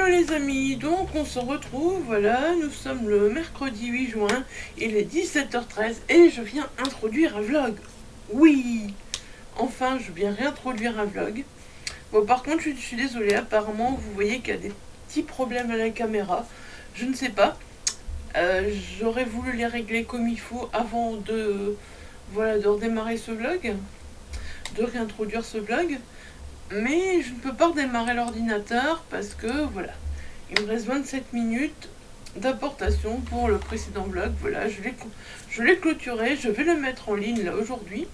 Hello les amis, donc on se retrouve, voilà, nous sommes le mercredi 8 juin, il est 17h13 et je viens introduire un vlog. Oui, enfin je viens réintroduire un vlog. Bon par contre je suis désolée, apparemment vous voyez qu'il y a des petits problèmes à la caméra, je ne sais pas. J'aurais voulu les régler comme il faut avant de, voilà, de redémarrer ce vlog, de réintroduire ce vlog. Mais je ne peux pas redémarrer l'ordinateur parce que voilà, il me reste 27 minutes d'importation pour le précédent vlog. Voilà, je l'ai clôturé, je vais le mettre en ligne là aujourd'hui.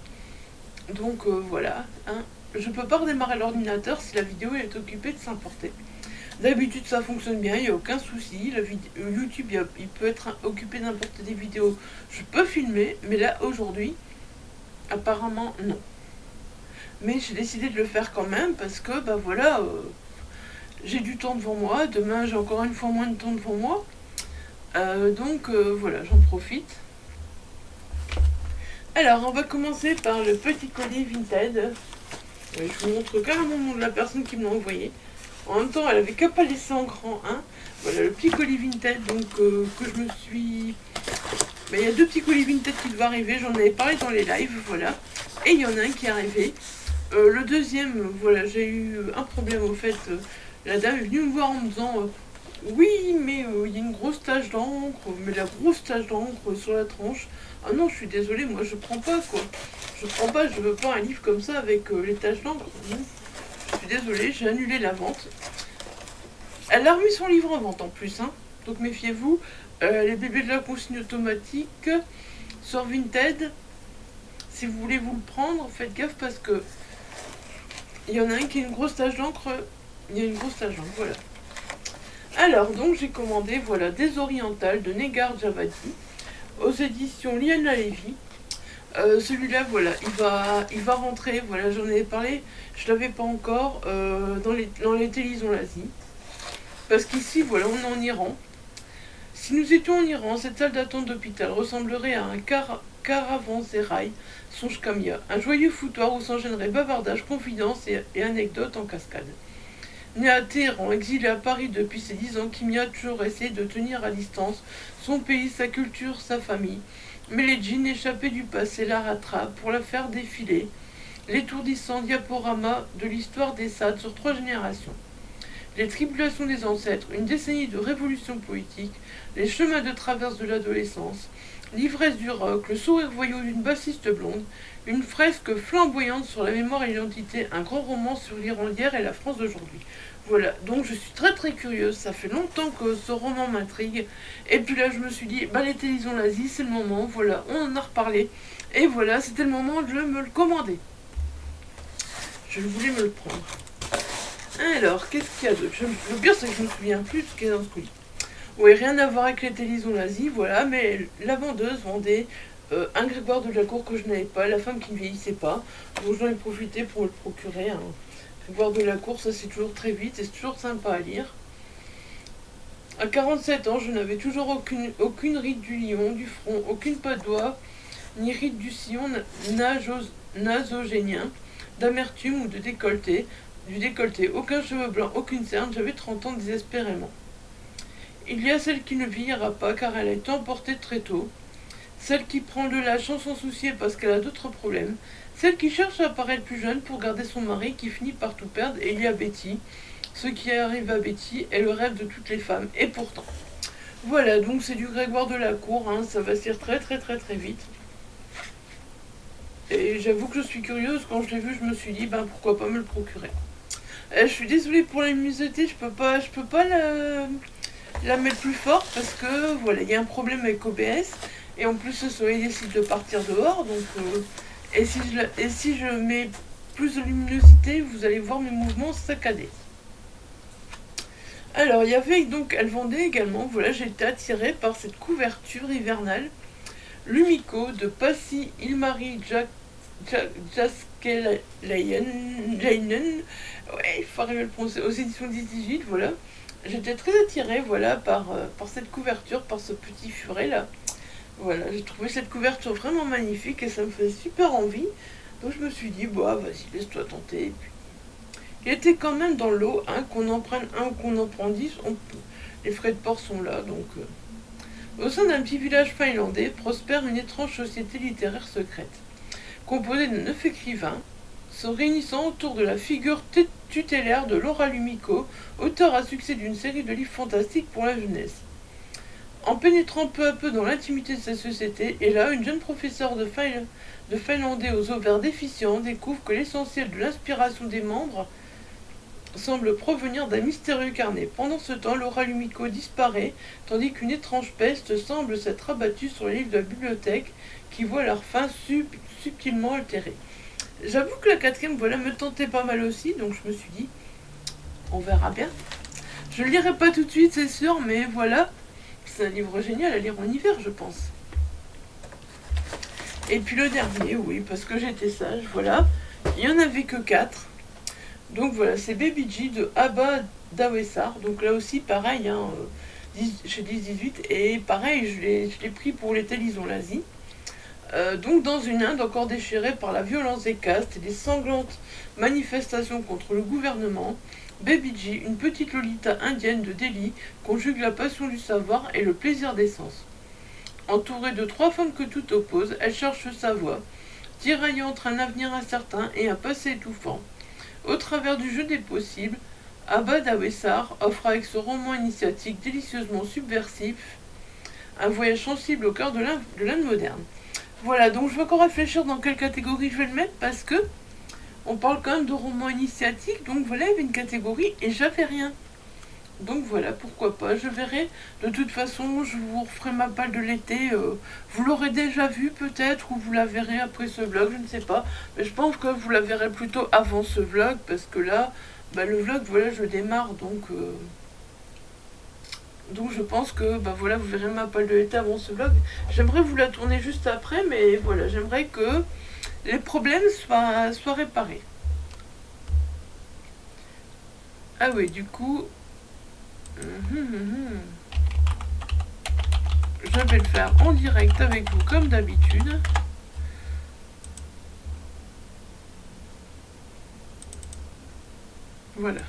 Donc voilà, hein. Je ne peux pas redémarrer l'ordinateur si la vidéo est occupée de s'importer. D'habitude ça fonctionne bien, il n'y a aucun souci. YouTube il peut être occupé d'importer des vidéos. Je peux filmer, mais là aujourd'hui, apparemment non. Mais j'ai décidé de le faire quand même parce que bah voilà, j'ai du temps devant moi. Demain j'ai encore une fois moins de temps devant moi. Donc voilà, j'en profite. Alors on va commencer par le petit colis Vinted. Je vous montre carrément le nom de la personne qui me l'a envoyé. En même temps elle avait qu'à pas laisser en grand 1. Voilà le petit colis Vinted donc que je me suis... Il y a deux petits colis Vinted qui doivent arriver, j'en avais parlé dans les lives, voilà. Et il y en a un qui est arrivé. Le deuxième, voilà, j'ai eu un problème au fait. La dame est venue me voir en me disant oui, mais il y a une grosse tache d'encre, mais la grosse tache d'encre sur la tranche. Ah non, je suis désolée, moi je prends pas quoi. Je prends pas, je veux pas un livre comme ça avec les taches d'encre. Je suis désolée, j'ai annulé la vente. Elle a remis son livre en vente en plus, hein. Donc méfiez-vous. Les bébés de la consigne automatique sur Vinted. Si vous voulez vous le prendre, faites gaffe parce que il y en a un qui a une grosse tache d'encre. Il y a une grosse tache d'encre, voilà. Alors, donc j'ai commandé, voilà, Des Orientales de Negar Javadi aux éditions Liana Levy. Celui-là, voilà, il va rentrer, voilà, j'en ai parlé, je l'avais pas encore, dans les télisons l'Asie. Parce qu'ici, voilà, on est en Iran. Si nous étions en Iran, cette salle d'attente d'hôpital ressemblerait à un caravansérail songe Camilla, un joyeux foutoir où s'enchaîneraient bavardage, confidences et anecdotes en cascade. Né à Téhéran, exilé à Paris depuis ses 10 ans, Kimia a toujours essayé de tenir à distance son pays, sa culture, sa famille. Mais les djinns échappés du passé la rattrapent pour la faire défiler, l'étourdissant diaporama de l'histoire des Sads sur 3 générations. Les tribulations des ancêtres, une décennie de révolution politique, les chemins de traverse de l'adolescence, l'ivresse du rock, le sourire voyou d'une bassiste blonde, une fresque flamboyante sur la mémoire et l'identité, un grand roman sur l'Iran d'hier et la France d'aujourd'hui. Voilà, donc je suis très très curieuse, ça fait longtemps que ce roman m'intrigue, et puis là je me suis dit, bah les télisons l'Asie, c'est le moment, voilà, on en a reparlé, et voilà, c'était le moment de me le commander. Je voulais me le prendre. Alors, qu'est-ce qu'il y a d'autre? Le pire, c'est que je me souviens plus de ce qu'il y a dans ce colis. Oui, rien à voir avec les télisons l'Asie, voilà, mais la vendeuse vendait un Grégoire de la Cour que je n'avais pas, La femme qui ne vieillissait pas. Donc j'en ai profité pour le procurer. Un Grégoire de la Cour, ça c'est toujours très vite et c'est toujours sympa à lire. À 47 ans, je n'avais toujours aucune ride du lion, du front, aucune patte d'oie, ni ride du sillon nasogénien, d'amertume ou de décolleté. Du décolleté, aucun cheveu blanc, aucune cerne, j'avais 30 ans désespérément. Il y a celle qui ne vieillira pas car elle a été emportée très tôt, celle qui prend de l'âge sans s'en soucier parce qu'elle a d'autres problèmes, celle qui cherche à paraître plus jeune pour garder son mari qui finit par tout perdre, et il y a Betty. Ce qui arrive à Betty est le rêve de toutes les femmes, et pourtant. Voilà, donc c'est du Grégoire de la Cour, hein, ça va se lire très très très très vite. Et j'avoue que je suis curieuse, quand je l'ai vu je me suis dit, ben pourquoi pas me le procurer. Je suis désolée pour la luminosité, je peux pas la mettre plus forte parce que voilà, il y a un problème avec OBS et en plus ce soleil décide de partir dehors, donc et si je mets plus de luminosité, vous allez voir mes mouvements saccadés. Alors il y avait donc, elle vendait également, voilà, j'ai été attirée par cette couverture hivernale Lumiko de Passy Ilmari Jaskelainen, ouais, il faut arriver à le prononcer, aux éditions 10-18, voilà. J'étais très attirée, voilà, par cette couverture, par ce petit furet là. Voilà, j'ai trouvé cette couverture vraiment magnifique et ça me faisait super envie. Donc je me suis dit, bah vas-y, laisse-toi tenter. Il était quand même dans l'eau, hein, qu'on en prenne un ou qu'on en prenne 10, les frais de port sont là, donc... Au sein d'un petit village finlandais prospère une étrange société littéraire secrète, composée de 9 écrivains, se réunissant autour de la figure tutélaire de Laura Lumico, auteur à succès d'une série de livres fantastiques pour la jeunesse. En pénétrant peu à peu dans l'intimité de cette société, et là, une jeune professeure de finlandais aux ovaires déficients découvre que l'essentiel de l'inspiration des membres semble provenir d'un mystérieux carnet. Pendant ce temps, Laura Lumico disparaît, tandis qu'une étrange peste semble s'être abattue sur les livres de la bibliothèque qui voient leur fin subtilement altérée. J'avoue que la quatrième, voilà, me tentait pas mal aussi, donc je me suis dit, on verra bien. Je le lirai pas tout de suite, c'est sûr, mais voilà, c'est un livre génial à lire en hiver, je pense. Et puis le dernier, oui, parce que j'étais sage, voilà, il n'y en avait que 4. Donc voilà, c'est Baby G de Abba Dawessar. Donc là aussi, pareil, hein, chez 10-18. Et pareil, je l'ai pris pour l'été Lison l'Asie. Donc dans une Inde encore déchirée par la violence des castes et des sanglantes manifestations contre le gouvernement, Baby G, une petite Lolita indienne de Delhi, conjugue la passion du savoir et le plaisir des sens. Entourée de 3 femmes que tout oppose, elle cherche sa voie, tiraillée entre un avenir incertain et un passé étouffant. Au travers du jeu des possibles, Abba Dawessar offre avec ce roman initiatique délicieusement subversif un voyage sensible au cœur de l'Inde moderne. Voilà, donc je vais encore réfléchir dans quelle catégorie je vais le mettre parce que on parle quand même de roman initiatique, donc voilà, il y avait une catégorie et j'avais rien. Donc voilà, pourquoi pas, je verrai. De toute façon, je vous referai ma palle de l'été. Vous l'aurez déjà vu peut-être, ou vous la verrez après ce vlog, je ne sais pas. Mais je pense que vous la verrez plutôt avant ce vlog, parce que là, bah, le vlog, voilà, je démarre, donc je pense que, bah voilà, vous verrez ma palle de l'été avant ce vlog. J'aimerais vous la tourner juste après, mais voilà, j'aimerais que les problèmes soient réparés. Ah oui, du coup... Je vais le faire en direct avec vous comme d'habitude. Voilà.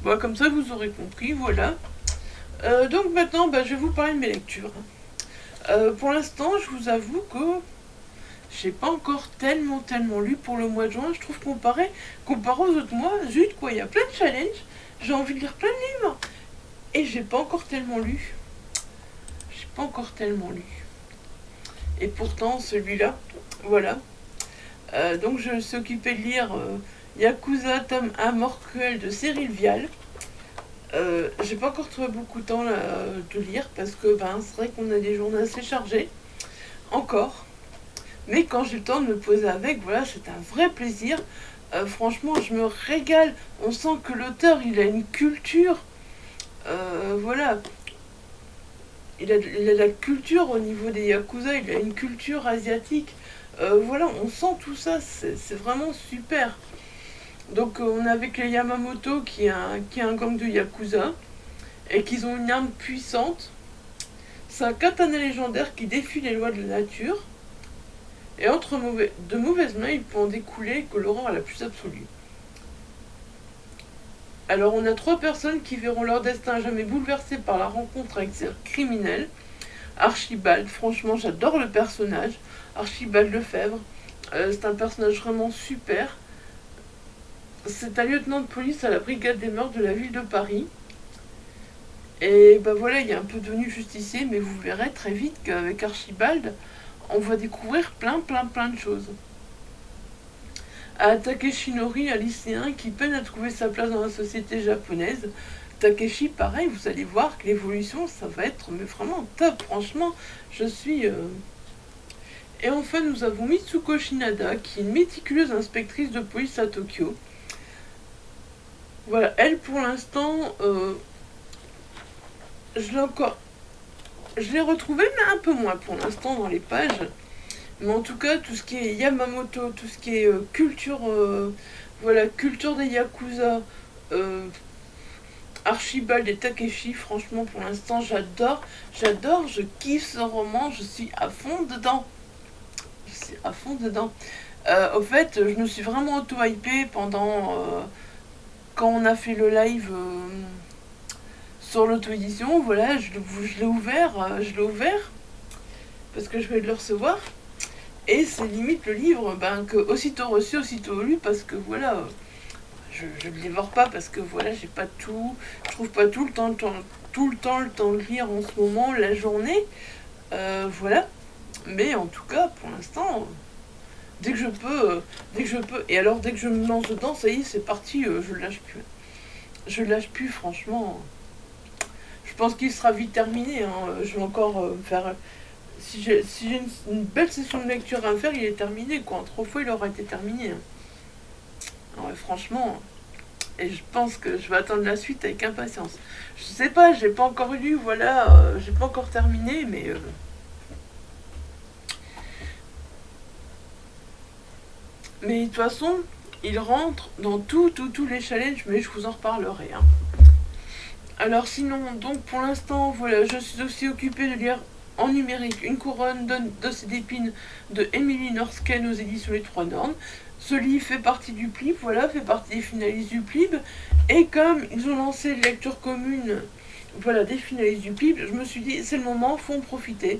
Bon, comme ça vous aurez compris, voilà. Donc maintenant, bah, je vais vous parler de mes lectures. Pour l'instant, je vous avoue que j'ai pas encore tellement lu pour le mois de juin. Je trouve comparé aux autres mois, zut quoi, il y a plein de challenges. J'ai envie de lire plein de livres. Et j'ai pas encore tellement lu. Et pourtant, celui-là, voilà. Donc je me suis occupée de lire Yakuza, tome 1, Mort cruelle de Cyril Vial. J'ai pas encore trouvé beaucoup de temps là, de lire parce que c'est vrai qu'on a des journées assez chargées. Encore. Mais quand j'ai le temps de me poser avec, voilà, c'est un vrai plaisir. Franchement, je me régale. On sent que l'auteur, il a une culture. Voilà. Il a la culture au niveau des Yakuza, il a une culture asiatique. Voilà, on sent tout ça, c'est vraiment super. Donc on est avec les Yamamoto qui est un gang de Yakuza et qui ont une arme puissante. C'est un katana légendaire qui défie les lois de la nature. Et entre de mauvaises mains, il peut en découler que l'horreur est la plus absolue. Alors on a 3 personnes qui verront leur destin jamais bouleversé par la rencontre avec ces criminels. Archibald, franchement j'adore le personnage. Archibald Lefebvre, c'est un personnage vraiment super. C'est un lieutenant de police à la brigade des meurtres de la ville de Paris. Et bah voilà, il est un peu devenu justicier, mais vous verrez très vite qu'avec Archibald, on va découvrir plein de choses. À Takeshi Nori, un lycéen qui peine à trouver sa place dans la société japonaise. Takeshi, pareil, vous allez voir que l'évolution, ça va être mais vraiment top, franchement, je suis... Et enfin, nous avons Mitsuko Shinada, qui est une méticuleuse inspectrice de police à Tokyo. Voilà, elle, pour l'instant, je l'ai retrouvée, mais un peu moins pour l'instant dans les pages. Mais en tout cas, tout ce qui est Yamamoto, tout ce qui est culture, voilà, culture des Yakuza, Archibald et Takeshi, franchement, pour l'instant, j'adore, je kiffe ce roman, je suis à fond dedans. Au fait, je me suis vraiment auto-hypée pendant... quand on a fait le live sur l'auto-édition, voilà, je l'ai ouvert, parce que je vais le recevoir. Et c'est limite le livre que aussitôt reçu, aussitôt lu, parce que voilà, je ne le dévore pas, parce que voilà, j'ai pas tout, je trouve pas tout le temps le temps de lire en ce moment, la journée, voilà. Mais en tout cas, pour l'instant, dès que je peux, et alors dès que je me lance dedans, ça y est, c'est parti, je le lâche plus. Je le lâche plus, franchement. Je pense qu'il sera vite terminé, hein. Je vais encore faire... Si j'ai une belle session de lecture à faire, il est terminé, quoi. En 3 fois, il aura été terminé, hein. Ouais, franchement, et je pense que je vais attendre la suite avec impatience. Je sais pas, j'ai pas encore lu, voilà, j'ai pas encore terminé, mais de toute façon, il rentre dans tous les challenges, mais je vous en reparlerai, hein. Alors sinon, donc pour l'instant, voilà, je suis aussi occupée de lire en numérique Une couronne d'os et d'épines de Emily Norsken aux éditions Les Trois Nornes. Ce livre fait partie du PLIB, voilà, fait partie des finalistes du PLIB. Et comme ils ont lancé une lecture commune, voilà, des finalistes du PLIB, je me suis dit, c'est le moment, faut en profiter.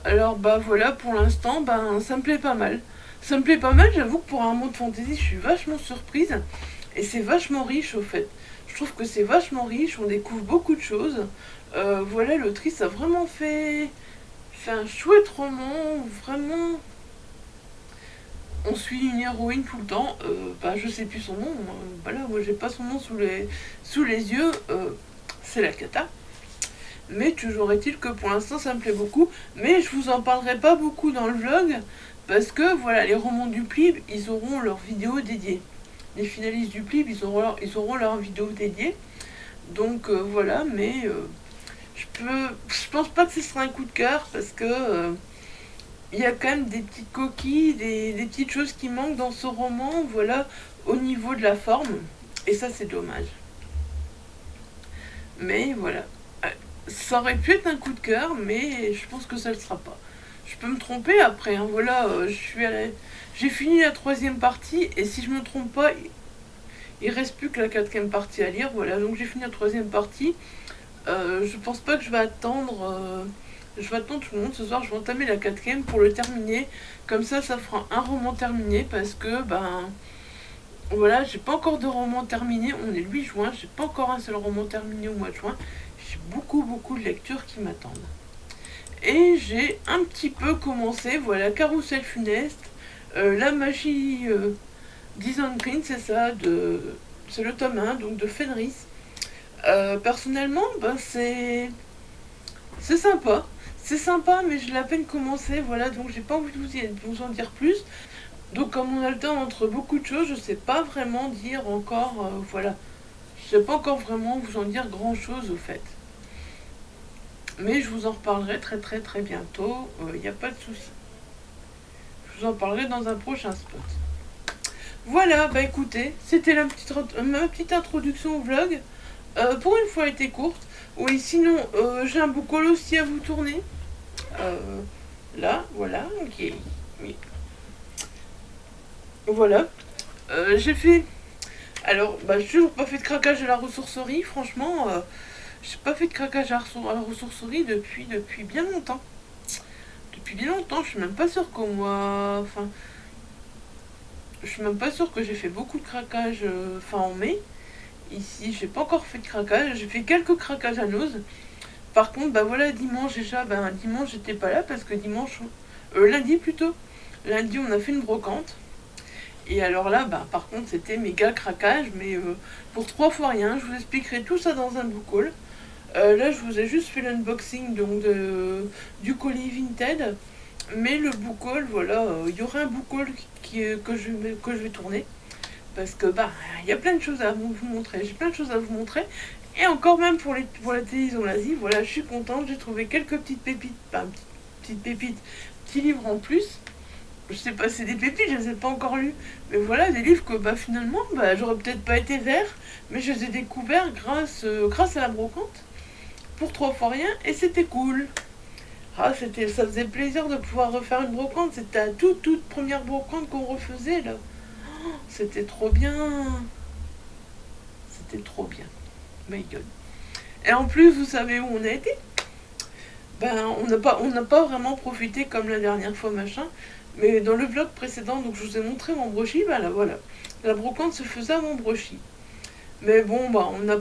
Alors bah voilà, pour l'instant, ça me plaît pas mal. Ça me plaît pas mal, j'avoue que pour un monde fantasy, je suis vachement surprise. Et c'est vachement riche au fait. Je trouve que c'est vachement riche, on découvre beaucoup de choses. Voilà, l'autrice a vraiment fait un chouette roman, vraiment. On suit une héroïne tout le temps, je sais plus son nom, voilà, moi j'ai pas son nom sous les yeux, c'est la cata. Mais toujours est-il que pour l'instant ça me plaît beaucoup, mais je vous en parlerai pas beaucoup dans le vlog, parce que voilà, les romans du PLIB, ils auront leur vidéo dédiée. Les finalistes du PLIB, ils auront leur vidéo dédiée. Donc voilà, mais je pense pas que ce sera un coup de cœur, parce que il y a quand même des petites coquilles, des petites choses qui manquent dans ce roman, voilà, au niveau de la forme. Et ça, c'est dommage. Mais voilà. Ça aurait pu être un coup de cœur, mais je pense que ça ne le sera pas. Je peux me tromper après, hein, voilà, j'ai fini la 3e partie, et si je me trompe pas, il reste plus que la 4e partie à lire, voilà, donc j'ai fini la 3e partie. Je pense pas que je vais attendre... je vais attendre tout le monde ce soir, je vais entamer la 4e pour le terminer. Comme ça fera un roman terminé, parce que, voilà, j'ai pas encore de roman terminé. On est le 8 juin, j'ai pas encore un seul roman terminé au mois de juin. J'ai beaucoup de lectures qui m'attendent. Et j'ai un petit peu commencé, voilà, Carrousel funeste, La magie d'Isengrin, c'est ça, c'est le tome 1, donc de Fenris. Personnellement, c'est sympa. C'est sympa, mais j'ai à peine commencé, voilà, donc j'ai pas envie de vous en dire plus. Donc comme on a le temps entre beaucoup de choses, je sais pas vraiment dire encore, voilà. Je sais pas encore vraiment vous en dire grand chose au fait. Mais je vous en reparlerai très bientôt, il n'y a pas de souci. Je vous en parlerai dans un prochain spot. Voilà, bah écoutez, c'était ma petite introduction au vlog. Pour une fois, elle était courte. Oui, sinon, j'ai un book haul aussi à vous tourner. Là, voilà, ok. Oui. Voilà. J'ai fait... Alors, j'ai toujours pas fait de craquage à la ressourcerie, franchement. J'ai pas fait de craquage à la ressourcerie depuis bien longtemps. Depuis bien longtemps, je suis même pas sûre qu'au mois... Enfin... Je suis même pas sûre que j'ai fait beaucoup de craquage en mai. Ici, j'ai pas encore fait de craquage. J'ai fait quelques craquages à Nose. Par contre, voilà, dimanche déjà, dimanche j'étais pas là parce que dimanche, lundi plutôt, lundi on a fait une brocante. Et alors là, par contre, c'était méga craquage, mais pour 3 fois rien. Je vous expliquerai tout ça dans un book haul. Là, je vous ai juste fait l'unboxing donc du colis Vinted. Mais le book haul, voilà, il y aura un book haul que je vais tourner. Parce que, il y a plein de choses à vous montrer. J'ai plein de choses à vous montrer. Et encore même pour la télévision l'Asie, voilà, je suis contente, j'ai trouvé quelques petites pépites, petits livres en plus. Je sais pas, c'est des pépites, je les ai pas encore lus. Mais voilà, des livres que finalement, j'aurais peut-être pas été vert, mais je les ai découverts grâce à la brocante, pour 3 fois rien, et c'était cool. Ah, ça faisait plaisir de pouvoir refaire une brocante. C'était la toute première brocante qu'on refaisait là. C'était trop bien. C'était trop bien. My God. Et en plus, vous savez où on a été? Ben, on n'a pas vraiment profité comme la dernière fois, machin. Mais dans le vlog précédent, donc je vous ai montré Montbrochy, ben là voilà. La brocante se faisait à Montbrochy. Mais bon, bah, on n'a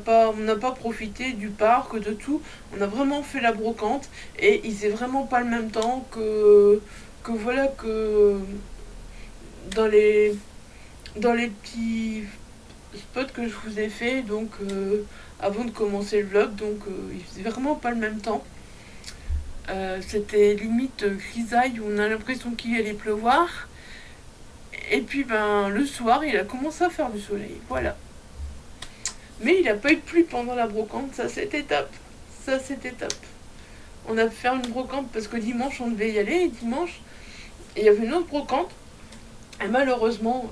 pas profité du parc, de tout. On a vraiment fait la brocante et il faisait vraiment pas le même temps que dans les, dans les petits spots que je vous ai fait, donc avant de commencer le vlog. Donc il faisait vraiment pas le même temps. C'était limite grisaille où on a l'impression qu'il allait pleuvoir. Et puis ben le soir, il a commencé à faire du soleil. Voilà. Mais il n'a pas eu de pluie pendant la brocante, ça c'était top. Ça c'était top. On a pu faire une brocante parce que dimanche on devait y aller, et dimanche il y avait une autre brocante. Et malheureusement,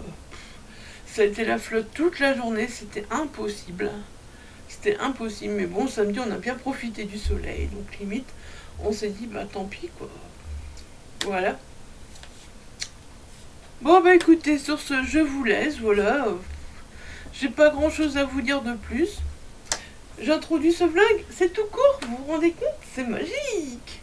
ça a été la flotte toute la journée, c'était impossible. C'était impossible, mais bon, samedi on a bien profité du soleil, donc limite on s'est dit bah tant pis quoi. Voilà. Bon bah écoutez, sur ce je vous laisse, voilà. J'ai pas grand chose à vous dire de plus. J'introduis ce vlog, c'est tout court, vous vous rendez compte? C'est magique!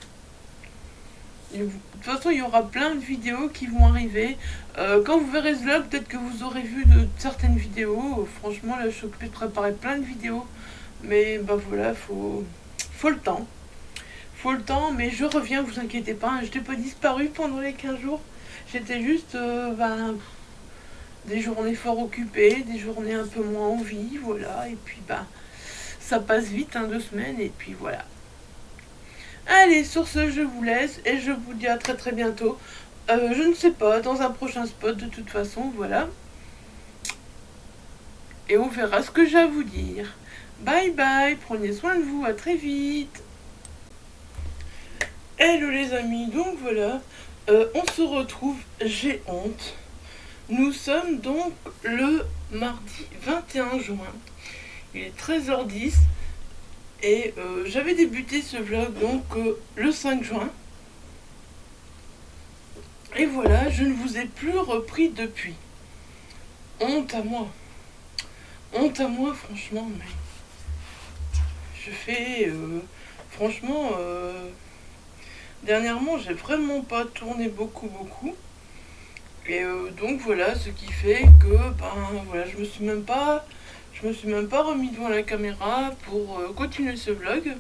De toute façon, il y aura plein de vidéos qui vont arriver. Quand vous verrez ce vlog, peut-être que vous aurez vu de certaines vidéos. Franchement, là, je suis occupée de préparer plein de vidéos. Mais bah voilà, faut le temps. Faut le temps, mais je reviens, vous inquiétez pas. Je n'ai pas disparu pendant les 15 jours. J'étais juste des journées fort occupées, des journées un peu moins en vie, voilà. Et puis bah ça passe vite, 2 semaines, et puis voilà. Allez, sur ce, je vous laisse et je vous dis à très très bientôt. Je ne sais pas, dans un prochain spot de toute façon, voilà. Et on verra ce que j'ai à vous dire. Bye bye, prenez soin de vous, à très vite. Hello les amis, donc voilà, on se retrouve, j'ai honte. Nous sommes donc le mardi 21 juin. Il est 13h10. Et j'avais débuté ce vlog donc le 5 juin. Et voilà, je ne vous ai plus repris depuis. Honte à moi. Honte à moi, franchement. Mais je fais... franchement, dernièrement, j'ai vraiment pas tourné beaucoup. Et donc voilà, ce qui fait que, ben voilà, je me suis même pas remis devant la caméra pour continuer ce vlog.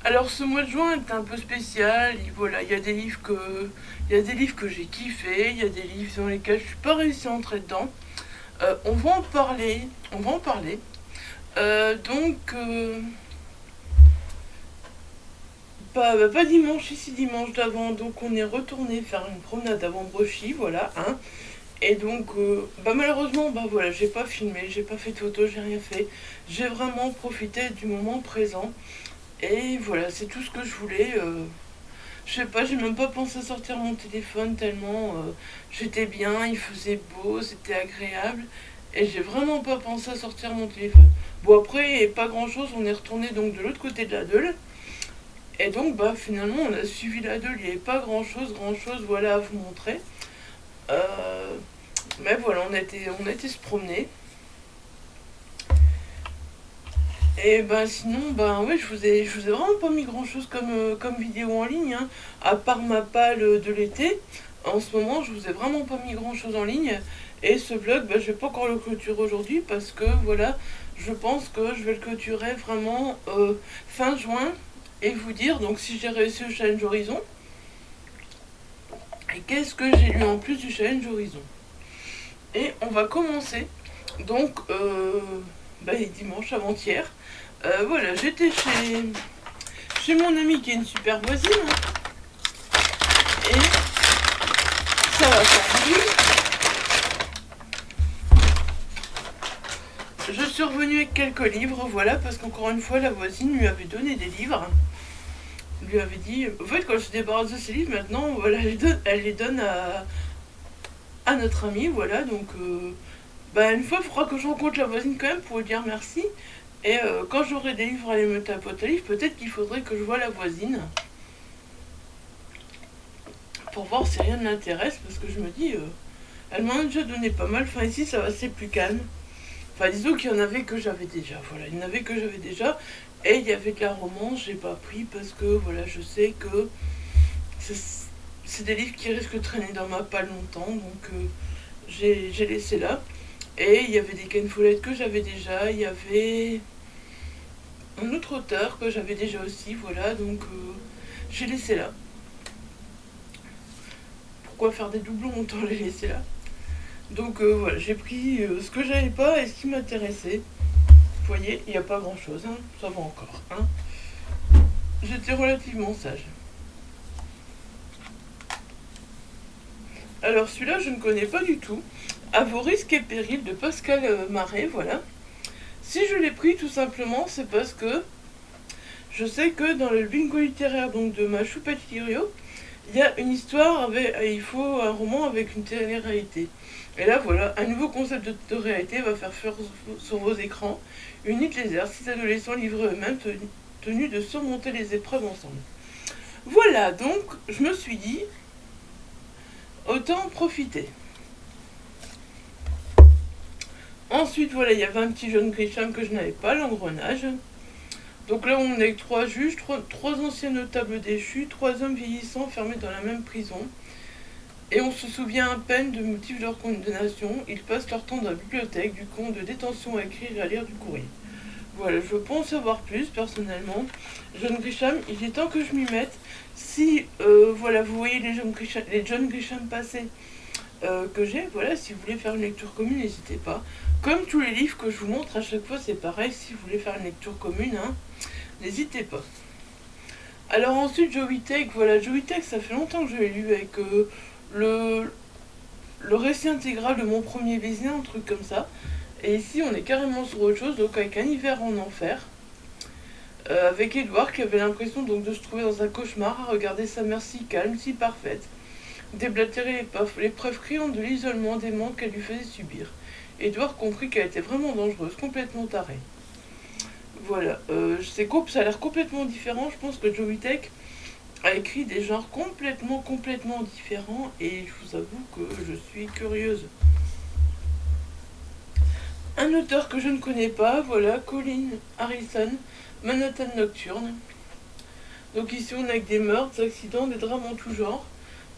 Alors ce mois de juin est un peu spécial, et voilà, il y a des livres que j'ai kiffé, il y a des livres dans lesquels je suis pas réussi à entrer dedans. On va en parler, pas dimanche, ici dimanche d'avant, donc on est retourné faire une promenade à Montbrochy, voilà, hein. Et donc, malheureusement, voilà, j'ai pas filmé, j'ai pas fait de photos, j'ai rien fait. J'ai vraiment profité du moment présent. Et voilà, c'est tout ce que je voulais. Je sais pas, j'ai même pas pensé à sortir mon téléphone tellement j'étais bien, il faisait beau, c'était agréable. Et j'ai vraiment pas pensé à sortir mon téléphone. Bon, après, pas grand chose, on est retourné donc de l'autre côté de la Deule. Et donc, finalement, on a suivi la Deule, il n'y avait pas grand chose, voilà, à vous montrer. Mais voilà, on a été se promener. Et sinon, ouais, je vous ai vraiment pas mis grand chose comme vidéo en ligne, hein, à part ma palle de l'été. En ce moment, je vous ai vraiment pas mis grand chose en ligne. Et ce vlog, je vais pas encore le clôturer aujourd'hui parce que voilà, je pense que je vais le clôturer vraiment fin juin et vous dire donc si j'ai réussi au Challenge Horizon et qu'est-ce que j'ai lu en plus du Challenge Horizon. Et on va commencer donc dimanche avant-hier. Voilà, j'étais chez mon amie qui est une super voisine. Et ça va faire du. Je suis revenue avec quelques livres, voilà, parce qu'encore une fois, la voisine lui avait donné des livres. Lui avait dit, en fait, quand je se débarrasse de ces livres, maintenant, voilà, elle les donne à notre amie, voilà, donc une fois, il faudra que je rencontre la voisine quand même pour lui dire merci. Et quand j'aurai des livres à aller mettre à la boîte à livres, peut-être qu'il faudrait que je voie la voisine pour voir si rien ne l'intéresse, parce que je me dis, elle m'en a déjà donné pas mal. Enfin, ici, ça va, c'est plus calme. Enfin, disons qu'il y en avait que j'avais déjà. Voilà, il y en avait que j'avais déjà. Et il y avait de la romance, j'ai pas pris parce que, voilà, je sais que c'est des livres qui risquent de traîner dans ma palle longtemps. Donc, j'ai laissé là. Et il y avait des Ken Follett que j'avais déjà. Il y avait un autre auteur que j'avais déjà aussi. Voilà, donc j'ai laissé là. Pourquoi faire des doublons, autant les laisser là. Donc voilà, j'ai pris ce que j'avais pas et ce qui m'intéressait. Vous voyez, il n'y a pas grand chose, hein, ça va encore. Hein. J'étais relativement sage. Alors celui-là, je ne connais pas du tout. À vos risques et périls de Pascal Marais, voilà. Si je l'ai pris, tout simplement, c'est parce que je sais que dans le bingo littéraire donc de ma choupette Lirio, il y a une histoire avec, il faut un roman avec une télé-réalité. Et là, voilà, un nouveau concept de réalité va faire fleur sur vos écrans. Une île désert, 6 adolescents livrés eux-mêmes tenus de surmonter les épreuves ensemble. Voilà, donc je me suis dit, autant en profiter. Ensuite, voilà, il y avait un petit jeune Grisham que je n'avais pas, l'engrenage. Donc là, on est avec 3 juges, trois anciens notables déchus, 3 hommes vieillissants enfermés dans la même prison. Et on se souvient à peine de motifs de leur condamnation. Ils passent leur temps dans la bibliothèque, du camp de détention à écrire et à lire du courrier. Voilà, je veux pas en savoir plus, personnellement. John Grisham, il est temps que je m'y mette. Si, voilà, vous voyez les John Grisham passés que j'ai, voilà, si vous voulez faire une lecture commune, n'hésitez pas. Comme tous les livres que je vous montre, à chaque fois, c'est pareil. Si vous voulez faire une lecture commune, hein, n'hésitez pas. Alors ensuite, Joey Tech, voilà, Joey Tech, ça fait longtemps que je l'ai lu avec le récit intégral de mon premier baiser, un truc comme ça. Et ici, on est carrément sur autre chose, donc avec un hiver en enfer. Avec Edward qui avait l'impression donc de se trouver dans un cauchemar à regarder sa mère si calme, si parfaite, déblatérer les preuves criantes de l'isolement des manques qu'elle lui faisait subir. Edward comprit qu'elle était vraiment dangereuse, complètement tarée. Voilà, ça a l'air complètement différent. Je pense que Joey Tech a écrit des genres complètement différents et je vous avoue que je suis curieuse. Un auteur que je ne connais pas, voilà, Colin Harrison, Manhattan Nocturne. Donc ici on a avec des meurtres, des accidents, des drames en tout genre.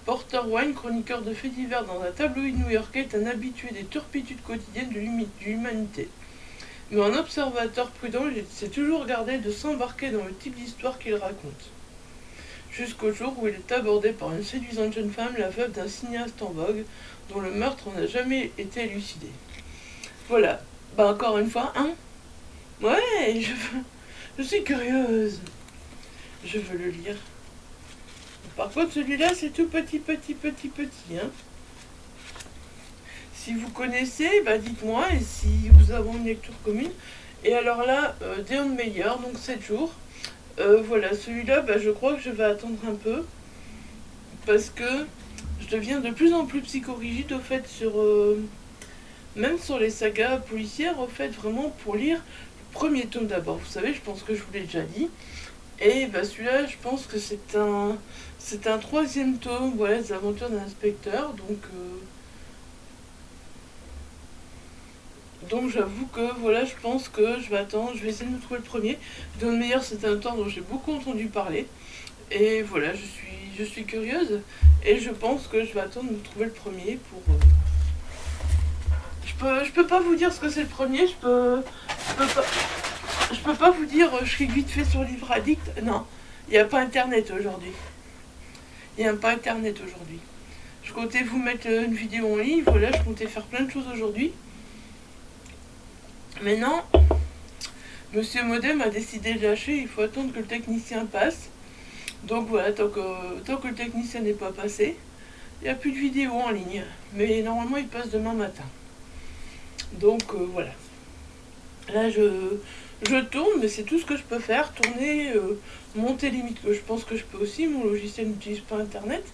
Porter Wine, chroniqueur de faits divers dans un tabloïd new-yorkais, est un habitué des turpitudes quotidiennes de l'humanité. Mais un observateur prudent s'est toujours gardé de s'embarquer dans le type d'histoire qu'il raconte. Jusqu'au jour où il est abordé par une séduisante jeune femme, la veuve d'un cinéaste en vogue, dont le meurtre n'a jamais été élucidé. Voilà, bah encore une fois, hein. Ouais, je suis curieuse. Je veux le lire. Par contre, celui-là, c'est tout petit, hein. Si vous connaissez, bah dites-moi, et si vous avez une lecture commune. Et alors là, Deon Meyer, donc 7 jours. Voilà, celui-là, bah, je crois que je vais attendre un peu. Parce que je deviens de plus en plus psychorigide, au fait, même sur les sagas policières, au fait, vraiment pour lire le premier tome d'abord. Vous savez, je pense que je vous l'ai déjà dit. Et bah, celui-là, je pense que c'est un 3e tome, voilà, des aventures d'un inspecteur. Donc j'avoue que voilà, je pense que je vais attendre, je vais essayer de me trouver le premier. Don Meyer, c'est un auteur dont j'ai beaucoup entendu parler. Et voilà, je suis curieuse. Et je pense que je vais attendre de me trouver le premier pour. Je peux pas vous dire ce que c'est le premier, je peux pas vous dire, je suis vite fait sur Livre Addict. Non, il n'y a pas internet aujourd'hui. Il n'y a pas internet aujourd'hui. Je comptais vous mettre une vidéo en ligne, voilà, je comptais faire plein de choses aujourd'hui. Mais non, Monsieur Modem a décidé de lâcher, il faut attendre que le technicien passe. Donc voilà, tant que le technicien n'est pas passé, il n'y a plus de vidéo en ligne. Mais normalement, il passe demain matin. Donc voilà. Là, je tourne, mais c'est tout ce que je peux faire. Tourner, monter limite, que je pense que je peux aussi. Mon logiciel n'utilise pas Internet.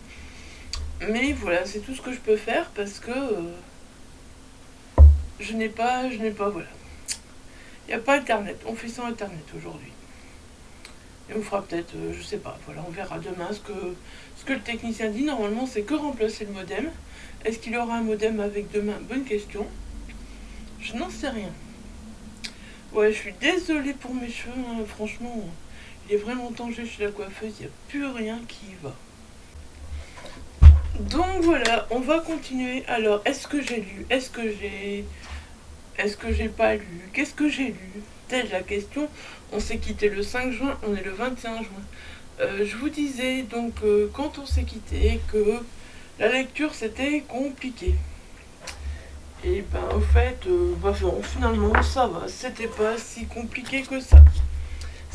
Mais voilà, c'est tout ce que je peux faire parce que je n'ai pas, voilà. Il n'y a pas internet, on fait sans internet aujourd'hui. Et on fera peut-être, je sais pas, voilà, on verra demain ce que le technicien dit. Normalement, c'est que remplacer le modem. Est-ce qu'il y aura un modem avec demain? Bonne question. Je n'en sais rien. Ouais, je suis désolée pour mes cheveux, hein, franchement, il est vraiment temps que j'aille chez la coiffeuse, il n'y a plus rien qui y va. Donc voilà, on va continuer. Alors, est-ce que j'ai lu? Est-ce que j'ai pas lu? Qu'est-ce que j'ai lu? Telle la question. On s'est quitté le 5 juin, on est le 21 juin. Je vous disais donc quand on s'est quitté que la lecture c'était compliqué. Et ben au fait, finalement ça va, c'était pas si compliqué que ça.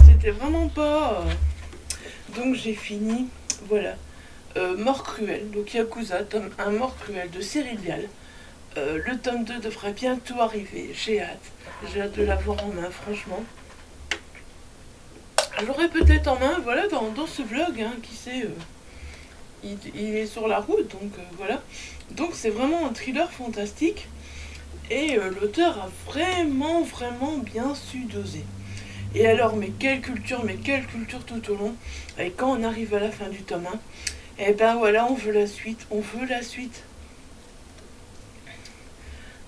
C'était vraiment pas. Donc j'ai fini, voilà. Mort cruelle, donc Yakuza, tome 1, Mort cruelle de Cyril Vial. Le tome 2 devrait bientôt arriver, j'ai hâte de l'avoir en main, franchement. Je l'aurai peut-être en main, voilà, dans ce vlog, hein, qui sait, il est sur la route, donc voilà. Donc c'est vraiment un thriller fantastique, et l'auteur a vraiment bien su doser. Et alors, mais quelle culture tout au long. Et quand on arrive à la fin du tome 1, et ben voilà, on veut la suite.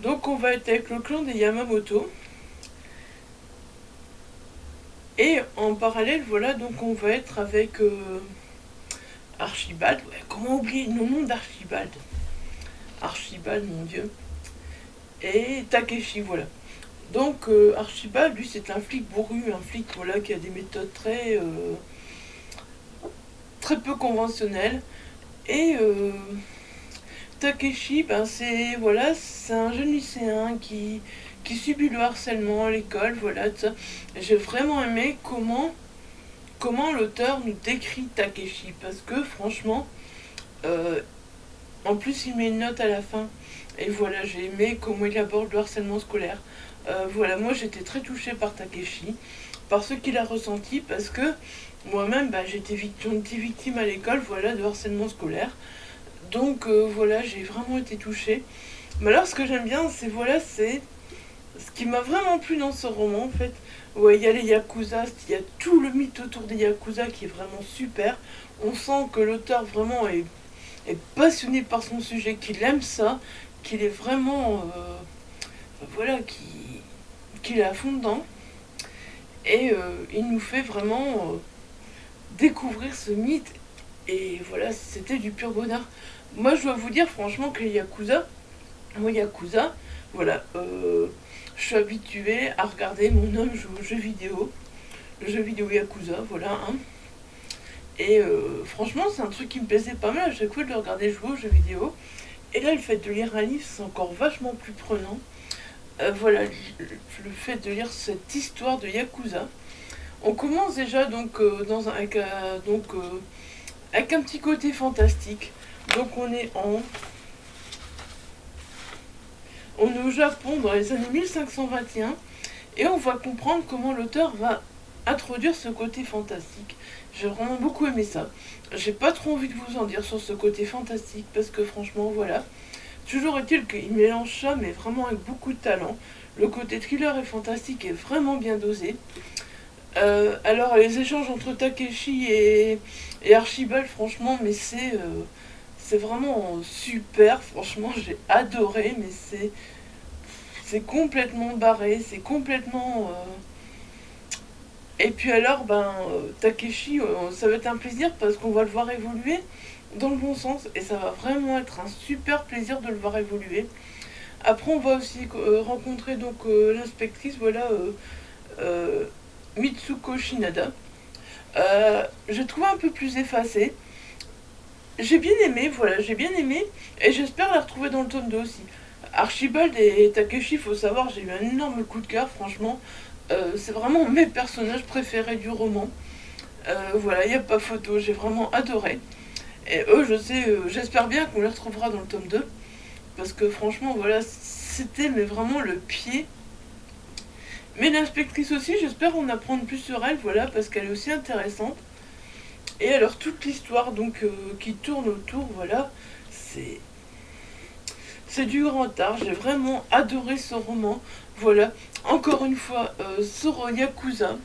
Donc on va être avec le clan des Yamamoto. Et en parallèle, voilà, donc on va être avec Archibald. Ouais, comment oublier le nom d'Archibald? Archibald, mon Dieu. Et Takeshi, voilà. Donc Archibald, lui, c'est un flic bourru, un flic voilà, qui a des méthodes très peu conventionnelles. Et Takeshi, ben c'est un jeune lycéen qui subit le harcèlement à l'école, voilà, tout ça. J'ai vraiment aimé comment l'auteur nous décrit Takeshi, parce que franchement, en plus il met une note à la fin, et voilà, j'ai aimé comment il aborde le harcèlement scolaire. Voilà, moi j'étais très touchée par Takeshi, par ce qu'il a ressenti, parce que moi-même j'étais victime à l'école, voilà, de harcèlement scolaire. Donc voilà, j'ai vraiment été touchée. Mais alors ce que j'aime bien, c'est ce qui m'a vraiment plu dans ce roman en fait. Ouais, il y a les Yakuza, il y a tout le mythe autour des Yakuza qui est vraiment super. On sent que l'auteur vraiment est passionné par son sujet, qu'il aime ça, qu'il est vraiment voilà, qu'il est à fond dedans. Et il nous fait vraiment découvrir ce mythe. Et voilà, c'était du pur bonheur. Moi, je dois vous dire franchement que les Yakuza, voilà, je suis habituée à regarder mon homme jouer aux jeux vidéo, le jeu vidéo Yakuza, voilà. Hein. Et franchement, c'est un truc qui me plaisait pas mal à chaque fois de le regarder jouer aux jeux vidéo. Et là, le fait de lire un livre, c'est encore vachement plus prenant. Voilà, le fait de lire cette histoire de Yakuza. On commence déjà donc, avec un petit côté fantastique. Donc on est au Japon dans les années 1521 et on va comprendre comment l'auteur va introduire ce côté fantastique. J'ai vraiment beaucoup aimé ça. J'ai pas trop envie de vous en dire sur ce côté fantastique parce que franchement voilà. Toujours est-il qu'il mélange ça mais vraiment avec beaucoup de talent. Le côté thriller et fantastique est vraiment bien dosé. Alors les échanges entre Takeshi et Archibald, franchement, mais c'est vraiment super. Franchement, j'ai adoré, mais c'est complètement barré, c'est complètement. Et puis alors, Takeshi, ça va être un plaisir parce qu'on va le voir évoluer dans le bon sens et ça va vraiment être un super plaisir de le voir évoluer. Après, on va aussi rencontrer donc l'inspectrice, voilà. Mitsuko Shinada. J'ai trouvé un peu plus effacée. J'ai bien aimé, et j'espère la retrouver dans le tome 2 aussi. Archibald et Takeshi, faut savoir, j'ai eu un énorme coup de cœur, franchement. C'est vraiment mes personnages préférés du roman. Voilà, il n'y a pas photo, j'ai vraiment adoré. Et eux, j'espère bien qu'on les retrouvera dans le tome 2. Parce que franchement, voilà, c'était vraiment le pied. Mais l'inspectrice aussi, j'espère en apprendre plus sur elle, voilà, parce qu'elle est aussi intéressante. Et alors toute l'histoire donc qui tourne autour, voilà, c'est c'est du grand art, j'ai vraiment adoré ce roman. Voilà, encore une fois, sur Yakuza.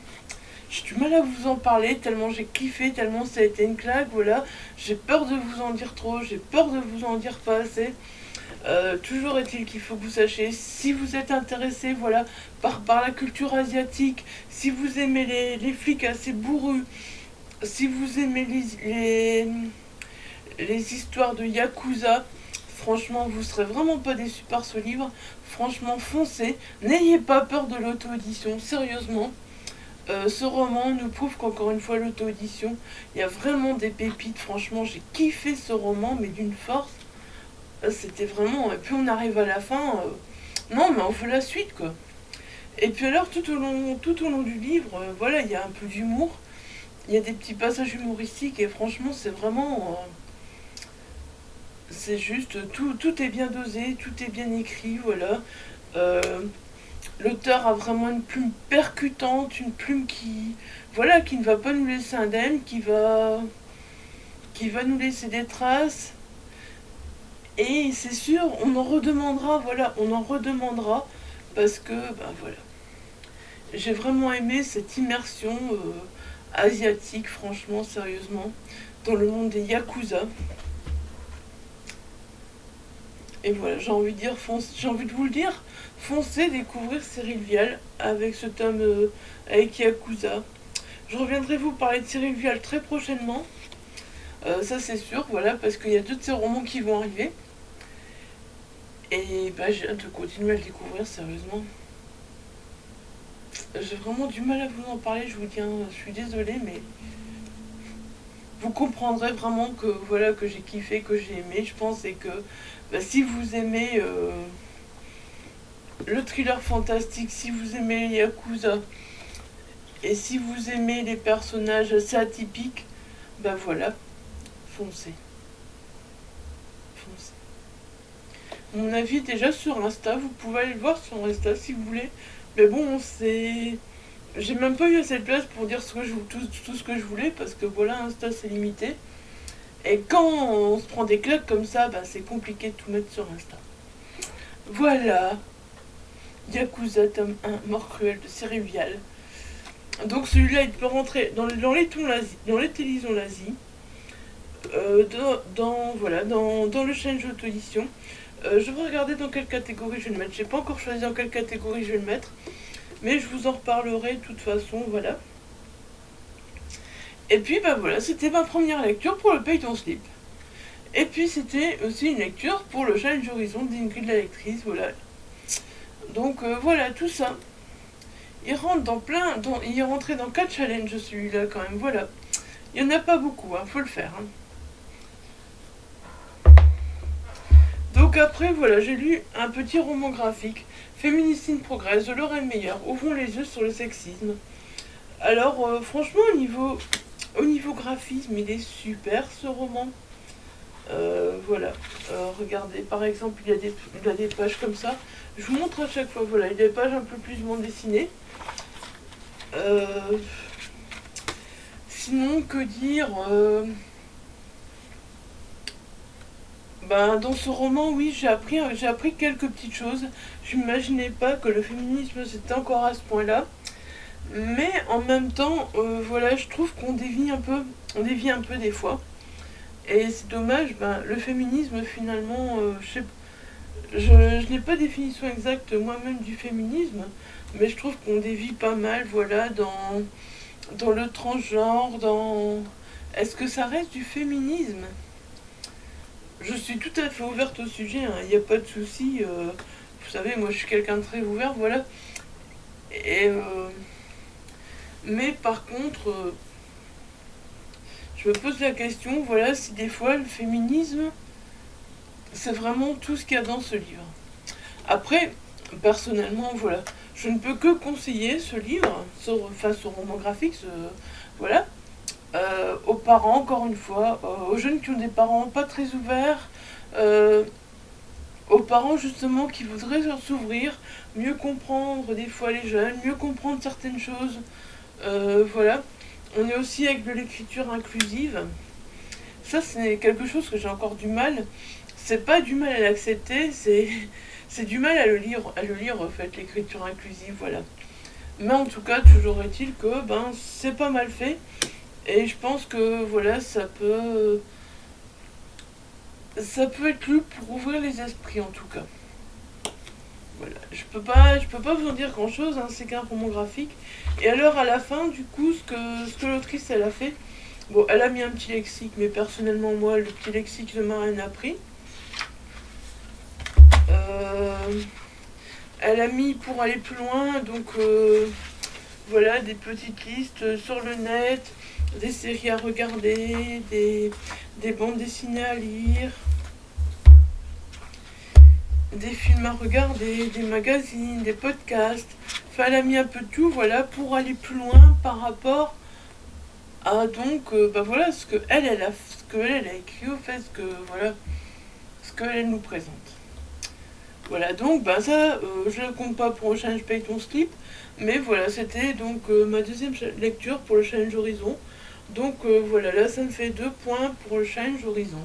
J'ai du mal à vous en parler, tellement j'ai kiffé, tellement ça a été une claque, voilà. J'ai peur de vous en dire trop, j'ai peur de vous en dire pas assez. Toujours est-il qu'il faut que vous sachiez, si vous êtes intéressé, voilà, par la culture asiatique, si vous aimez les flics assez bourrus, si vous aimez les histoires de Yakuza, franchement, vous serez vraiment pas déçus par ce livre. Franchement, foncez. N'ayez pas peur de l'auto-édition, sérieusement. Ce roman nous prouve qu'encore une fois, l'auto-édition, il y a vraiment des pépites. Franchement, j'ai kiffé ce roman, mais d'une force. C'était vraiment... Et puis on arrive à la fin. Non, mais on veut la suite, quoi. Et puis alors, tout au long du livre, voilà, il y a un peu d'humour. Il y a des petits passages humoristiques et franchement, c'est vraiment... c'est juste, tout est bien dosé, tout est bien écrit, voilà. Euh, L'auteur a vraiment une plume percutante, une plume voilà, qui ne va pas nous laisser indemne, qui va nous laisser des traces. Et c'est sûr, on en redemandera, voilà, on en redemandera, parce que, ben voilà. J'ai vraiment aimé cette immersion asiatique, franchement, sérieusement, dans le monde des Yakuza. Et voilà, j'ai envie de dire, j'ai envie de vous le dire, foncez découvrir Cyril Vial avec ce tome avec Yakuza. Je reviendrai vous parler de Cyril Vial très prochainement, ça c'est sûr, voilà, parce qu'il y a deux de ces romans qui vont arriver. Et bah, j'ai hâte de continuer à le découvrir, sérieusement. J'ai vraiment du mal à vous en parler, je vous dis, hein, je suis désolée, mais vous comprendrez vraiment que voilà, que j'ai kiffé, que j'ai aimé, je pense, et que bah, si vous aimez le thriller fantastique, si vous aimez les Yakuza, et si vous aimez les personnages assez atypiques, ben voilà, foncez. Foncez. Mon avis est déjà sur Insta, vous pouvez aller le voir sur Insta si vous voulez. Mais bon, c'est... J'ai même pas eu assez de place pour dire tout ce que je voulais, parce que voilà, Insta c'est limité. Et quand on se prend des claques comme ça, bah, c'est compliqué de tout mettre sur Insta. Voilà, Yakuza tome 1, Mort cruelle de Cyril Vial. Donc celui-là, il peut rentrer dans les télisons l'Asie, voilà, dans le challenge auto-édition. Je vais regarder dans quelle catégorie je vais le mettre. J'ai pas encore choisi dans quelle catégorie je vais le mettre, mais je vous en reparlerai de toute façon, voilà. Et puis bah voilà, c'était ma première lecture pour le Paye ton slip. Et puis c'était aussi une lecture pour le challenge Horizon d'Ingrid la lectrice, voilà. Donc voilà, tout ça. Il rentre il est rentré dans 4 challenges celui-là quand même, voilà. Il n'y en a pas beaucoup, hein, faut le faire. Hein. Donc après, voilà, j'ai lu un petit roman graphique, Féminicide progresse, de Lorraine Meyer, Ouvrons les yeux sur le sexisme. Alors franchement, au niveau graphisme, il est super ce roman. Voilà, regardez, par exemple, il a des pages comme ça. Je vous montre à chaque fois, voilà, il y a des pages un peu plus bande dessinée. Sinon, que dire ben, dans ce roman, oui, j'ai appris quelques petites choses. Je n'imaginais pas que le féminisme c'était encore à ce point-là. Mais en même temps, voilà, je trouve qu'on dévie un peu, des fois. Et c'est dommage, ben, le féminisme finalement, je n'ai pas de définition exacte moi-même du féminisme, mais je trouve qu'on dévie pas mal, voilà, dans le transgenre, dans... Est-ce que ça reste du féminisme? Je suis tout à fait ouverte au sujet, il n'y a pas de souci. Vous savez, moi je suis quelqu'un de très ouvert, voilà. Et, mais par contre, je me pose la question, voilà, si des fois le féminisme, c'est vraiment tout ce qu'il y a dans ce livre. Après, personnellement, voilà, je ne peux que conseiller ce livre, ce roman graphique, voilà, aux parents, encore une fois, aux jeunes qui ont des parents pas très ouverts, aux parents justement qui voudraient s'ouvrir, mieux comprendre des fois les jeunes, mieux comprendre certaines choses, voilà. On est aussi avec de l'écriture inclusive. Ça, c'est quelque chose que j'ai encore du mal. c'est pas du mal à l'accepter, c'est du mal à le lire en fait, l'écriture inclusive, voilà. Mais en tout cas, toujours est-il que ben c'est pas mal fait. Et je pense que voilà, ça peut être lu pour ouvrir les esprits en tout cas. Voilà, je peux pas vous en dire grand chose, hein, c'est qu'un roman graphique. Et alors à la fin, du coup, ce que l'autrice elle a fait, bon, elle a mis un petit lexique, mais personnellement moi, le petit lexique ne m'a rien appris. Euh, Elle a mis pour aller plus loin, donc voilà, des petites listes sur le net, des séries à regarder, des bandes dessinées à lire, des films à regarder, des magazines, des podcasts. Enfin, elle a mis un peu de tout, voilà, pour aller plus loin par rapport à donc, bah voilà, ce que elle a écrit, au fait, voilà, ce qu'elle nous présente. Voilà, donc bah ça, je ne compte pas pour le challenge Paye ton slip, mais voilà, c'était donc ma deuxième lecture pour le challenge Horizon. Donc voilà, là ça me fait 2 points pour le challenge Horizon.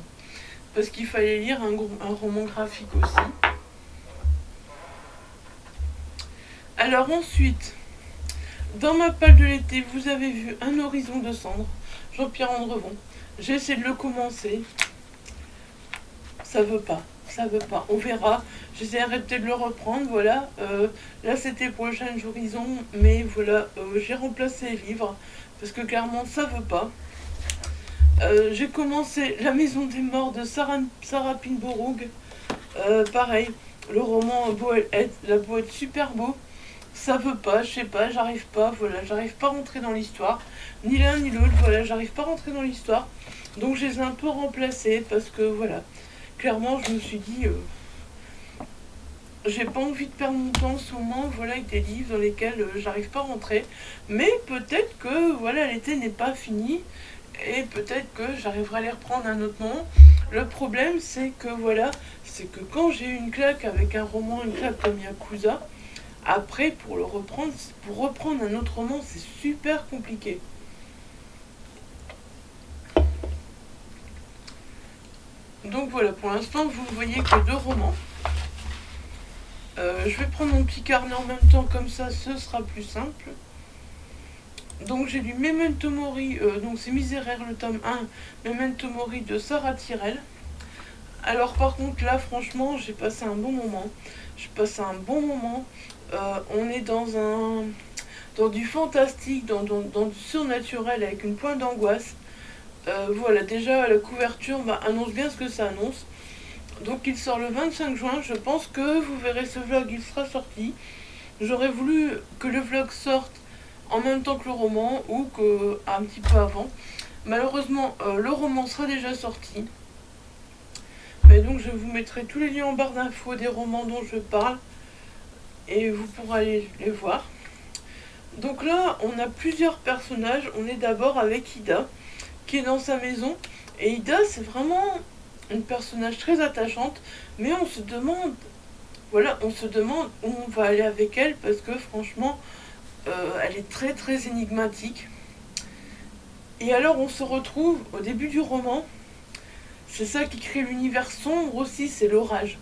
Parce qu'il fallait lire un roman graphique aussi. Alors ensuite, dans ma palle de l'été, vous avez vu Un horizon de cendres, Jean-Pierre Andrevon. J'ai essayé de le commencer, ça veut pas. Ça veut pas. On verra. J'essaierai peut-être de le reprendre. Voilà. Là, c'était pour le challenge Horizon. Mais voilà, j'ai remplacé les livres. Parce que clairement, ça veut pas. J'ai commencé La Maison des Morts de Sarah Pinborough. Pareil. Le roman beau être super beau. Ça veut pas, je sais pas, j'arrive pas. Voilà, j'arrive pas à rentrer dans l'histoire. Ni l'un ni l'autre. Voilà, j'arrive pas à rentrer dans l'histoire. Donc, je les ai un peu remplacés. Parce que voilà. Clairement, je me suis dit, j'ai pas envie de perdre mon temps en ce moment, voilà, avec des livres dans lesquels j'arrive pas à rentrer. Mais peut-être que voilà, l'été n'est pas fini et peut-être que j'arriverai à les reprendre à un autre moment. Le problème, c'est que voilà, c'est que quand j'ai eu une claque avec un roman, une claque comme Yakuza, après pour reprendre un autre roman, c'est super compliqué. Donc voilà, pour l'instant, vous voyez que 2 romans. Je vais prendre mon petit carnet en même temps, comme ça ce sera plus simple. Donc j'ai lu Memento Mori, donc c'est Miséraire le tome 1, Memento Mori de Sarah Tyrell. Alors par contre là franchement j'ai passé un bon moment. J'ai passé un bon moment. On est dans du fantastique, dans du surnaturel avec une pointe d'angoisse. Voilà, déjà la couverture annonce bien ce que ça annonce. Donc il sort le 25 juin, je pense que vous verrez ce vlog, il sera sorti. J'aurais voulu que le vlog sorte en même temps que le roman ou un petit peu avant. Malheureusement, le roman sera déjà sorti. Mais donc je vous mettrai tous les liens en barre d'infos des romans dont je parle et vous pourrez aller les voir. Donc là, on a plusieurs personnages. On est d'abord avec Ida qui est dans sa maison. Et Ida, c'est vraiment une personnage très attachante. Mais on se demande, voilà, on se demande où on va aller avec elle parce que franchement, elle est très très énigmatique. Et alors on se retrouve au début du roman, c'est ça qui crée l'univers sombre aussi, c'est l'orage.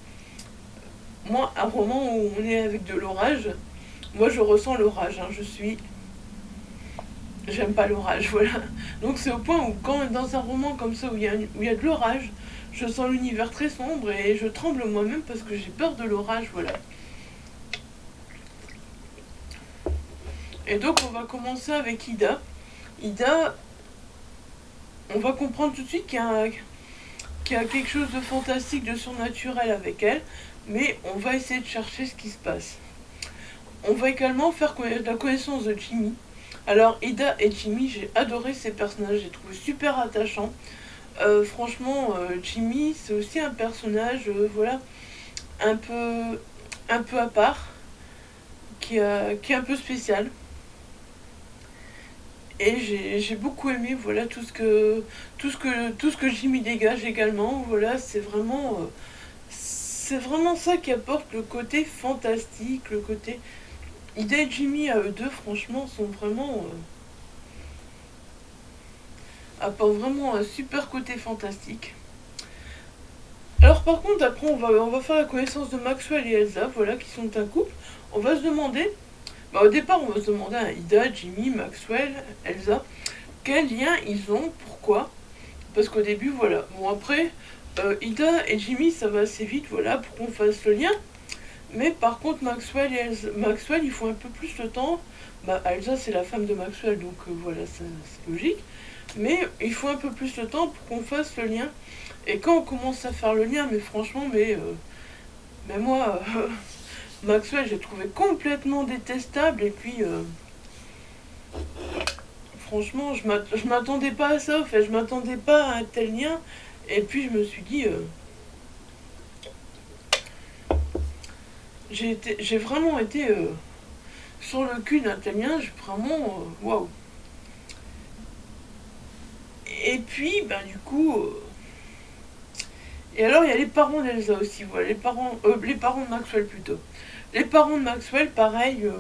Moi, un roman où on est avec de l'orage, moi je ressens l'orage, hein, j'aime pas l'orage, voilà. Donc c'est au point où quand dans un roman comme ça où il y a de l'orage, je sens l'univers très sombre et je tremble moi-même parce que j'ai peur de l'orage, voilà. Et donc on va commencer avec Ida. Ida, on va comprendre tout de suite qu'il y a quelque chose de fantastique, de surnaturel avec elle, mais on va essayer de chercher ce qui se passe. On va également faire la connaissance de Jimmy. Alors Ida et Jimmy, j'ai adoré ces personnages, j'ai trouvé super attachants. Franchement, Jimmy, c'est aussi un personnage, voilà, un peu, un peu à part, qui est un peu spécial. Et j'ai beaucoup aimé, voilà, tout ce que Jimmy dégage également. Voilà, c'est vraiment ça qui apporte le côté fantastique, le côté. Ida et Jimmy à eux deux, franchement, sont vraiment apportent vraiment un super côté fantastique. Alors par contre, après on va faire la connaissance de Maxwell et Elsa, voilà, qui sont un couple. On va se demander, bah, au départ on va se demander à Ida, Jimmy, Maxwell, Elsa, quel lien ils ont, pourquoi. Parce qu'au début, voilà. Bon après, Ida et Jimmy, ça va assez vite, voilà, pour qu'on fasse le lien. Mais par contre, Maxwell et Elsa, Maxwell, il faut un peu plus de temps. Bah, Elsa, c'est la femme de Maxwell, donc voilà, c'est logique. Mais il faut un peu plus de temps pour qu'on fasse le lien. Et quand on commence à faire le lien, mais franchement, mais moi, Maxwell, j'ai trouvé complètement détestable. Et puis, franchement, je m'attendais pas à ça. En fait, je m'attendais pas à un tel lien. Et puis, je me suis dit, j'ai vraiment été sur le cul d'un tel lien. Vraiment, waouh. Et puis, ben, du coup. Et alors, il y a les parents d'Elsa aussi. Voilà, les parents de Maxwell plutôt. Les parents de Maxwell, pareil,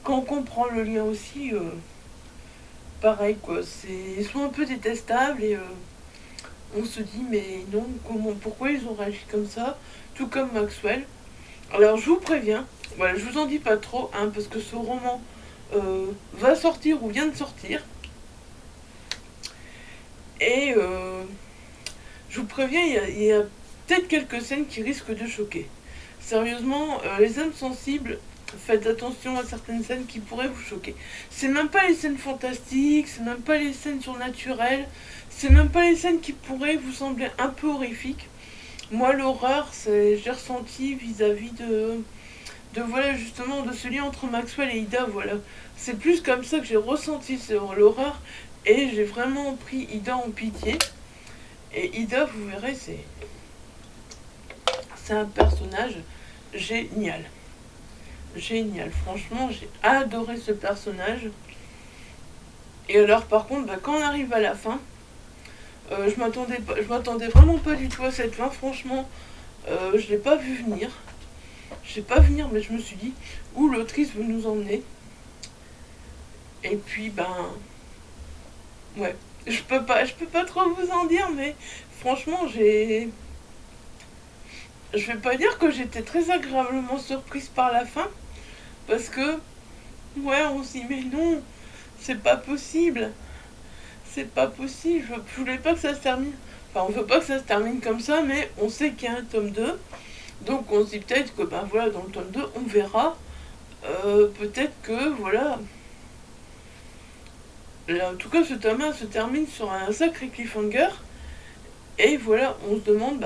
quand on comprend le lien aussi, pareil quoi. Ils sont un peu détestables et on se dit, mais non, pourquoi ils ont réagi comme ça, tout comme Maxwell. Alors, je vous préviens, voilà, je vous en dis pas trop, hein, parce que ce roman va sortir ou vient de sortir. Et je vous préviens, il y a peut-être quelques scènes qui risquent de choquer. Sérieusement, les âmes sensibles, faites attention à certaines scènes qui pourraient vous choquer. C'est même pas les scènes fantastiques, c'est même pas les scènes surnaturelles, c'est même pas les scènes qui pourraient vous sembler un peu horrifiques. Moi, l'horreur, j'ai ressenti vis-à-vis voilà, justement, de ce lien entre Maxwell et Ida, voilà. C'est plus comme ça que j'ai ressenti l'horreur, et j'ai vraiment pris Ida en pitié. Et Ida, vous verrez, c'est un personnage génial. Génial, franchement, j'ai adoré ce personnage. Et alors, par contre, quand on arrive à la fin, je m'attendais vraiment pas du tout à cette fin, franchement, je l'ai pas vu venir. Je l'ai pas vu venir, mais je me suis dit, où l'autrice veut nous emmener. Et puis, ouais, je peux pas trop vous en dire, mais franchement, je vais pas dire que j'étais très agréablement surprise par la fin, parce que, ouais, on se dit, mais non, c'est pas possible. C'est pas possible, je voulais pas que ça se termine. Enfin, on veut pas que ça se termine comme ça, mais on sait qu'il y a un tome 2. Donc on se dit peut-être que, voilà, dans le tome 2, on verra. Peut-être que, voilà. Là, en tout cas, ce tome 1 se termine sur un sacré cliffhanger. Et voilà, on se demande,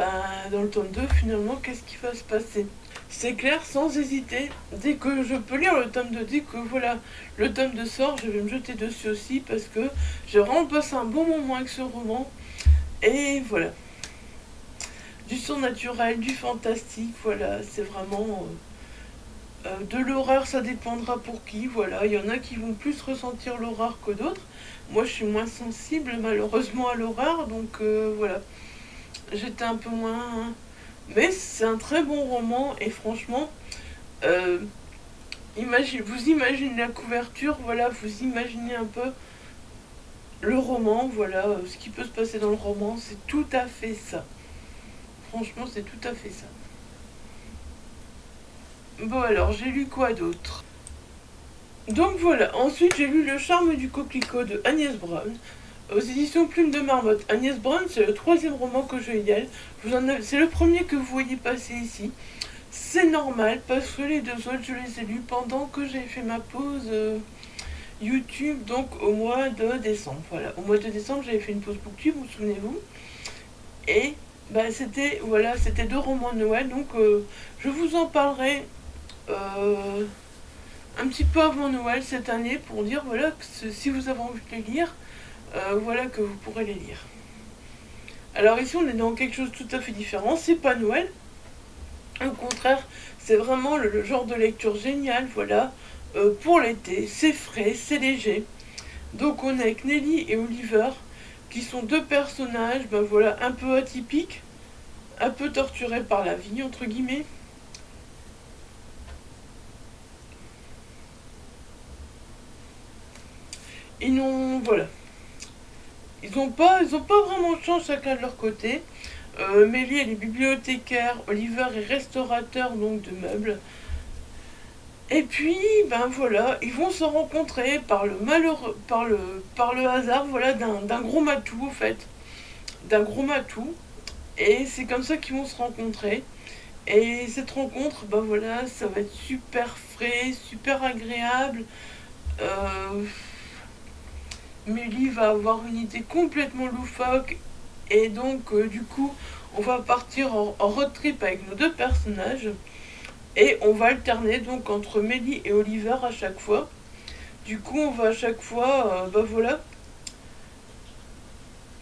dans le tome 2, finalement, qu'est-ce qui va se passer. C'est clair, sans hésiter. Dès que je peux lire le tome 2, dès que voilà, le tome 2 sort, je vais me jeter dessus aussi parce que j'ai vraiment passé un bon moment avec ce roman. Et voilà. Du surnaturel, du fantastique, voilà, c'est vraiment de l'horreur, ça dépendra pour qui, voilà. Il y en a qui vont plus ressentir l'horreur que d'autres. Moi, je suis moins sensible, malheureusement, à l'horreur, donc voilà. J'étais un peu moins, hein. Mais c'est un très bon roman et franchement, euh, vous imaginez la couverture, voilà, vous imaginez un peu le roman, voilà, ce qui peut se passer dans le roman, c'est tout à fait ça. Franchement, c'est tout à fait ça. Bon alors, j'ai lu quoi d'autre? Donc voilà, ensuite j'ai lu Le charme du coquelicot de Agnès Brown, aux éditions Plume de Marmotte. Agnès Brown, c'est le troisième roman que je lis d'elle. C'est le premier que vous voyez passer ici. C'est normal, parce que les deux autres, je les ai lus pendant que j'ai fait ma pause YouTube, donc au mois de décembre. Voilà, au mois de décembre, j'avais fait une pause booktube, vous souvenez-vous. Et c'était deux romans de Noël, donc je vous en parlerai un petit peu avant Noël cette année pour dire voilà que si vous avez envie de les lire, voilà que vous pourrez les lire. Alors ici on est dans quelque chose de tout à fait différent, c'est pas Noël, au contraire c'est vraiment le genre de lecture génial, voilà, pour l'été, c'est frais, c'est léger. Donc on est avec Nelly et Oliver qui sont deux personnages voilà, un peu atypiques, un peu torturés par la vie entre guillemets. Ils n'ont voilà, ils ont pas vraiment de chance chacun de leur côté. Mélie, elle est bibliothécaire, Oliver est restaurateur donc de meubles. Et puis, ben voilà, ils vont se rencontrer par le malheureux, par le hasard, voilà, d'un gros matou, en fait. D'un gros matou. Et c'est comme ça qu'ils vont se rencontrer. Et cette rencontre, ben voilà, ça va être super frais, super agréable. Euh, Mélie va avoir une idée complètement loufoque. Et donc, du coup, on va partir en road trip avec nos deux personnages. Et on va alterner donc entre Mélie et Oliver à chaque fois. Du coup, on va à chaque fois, bah voilà,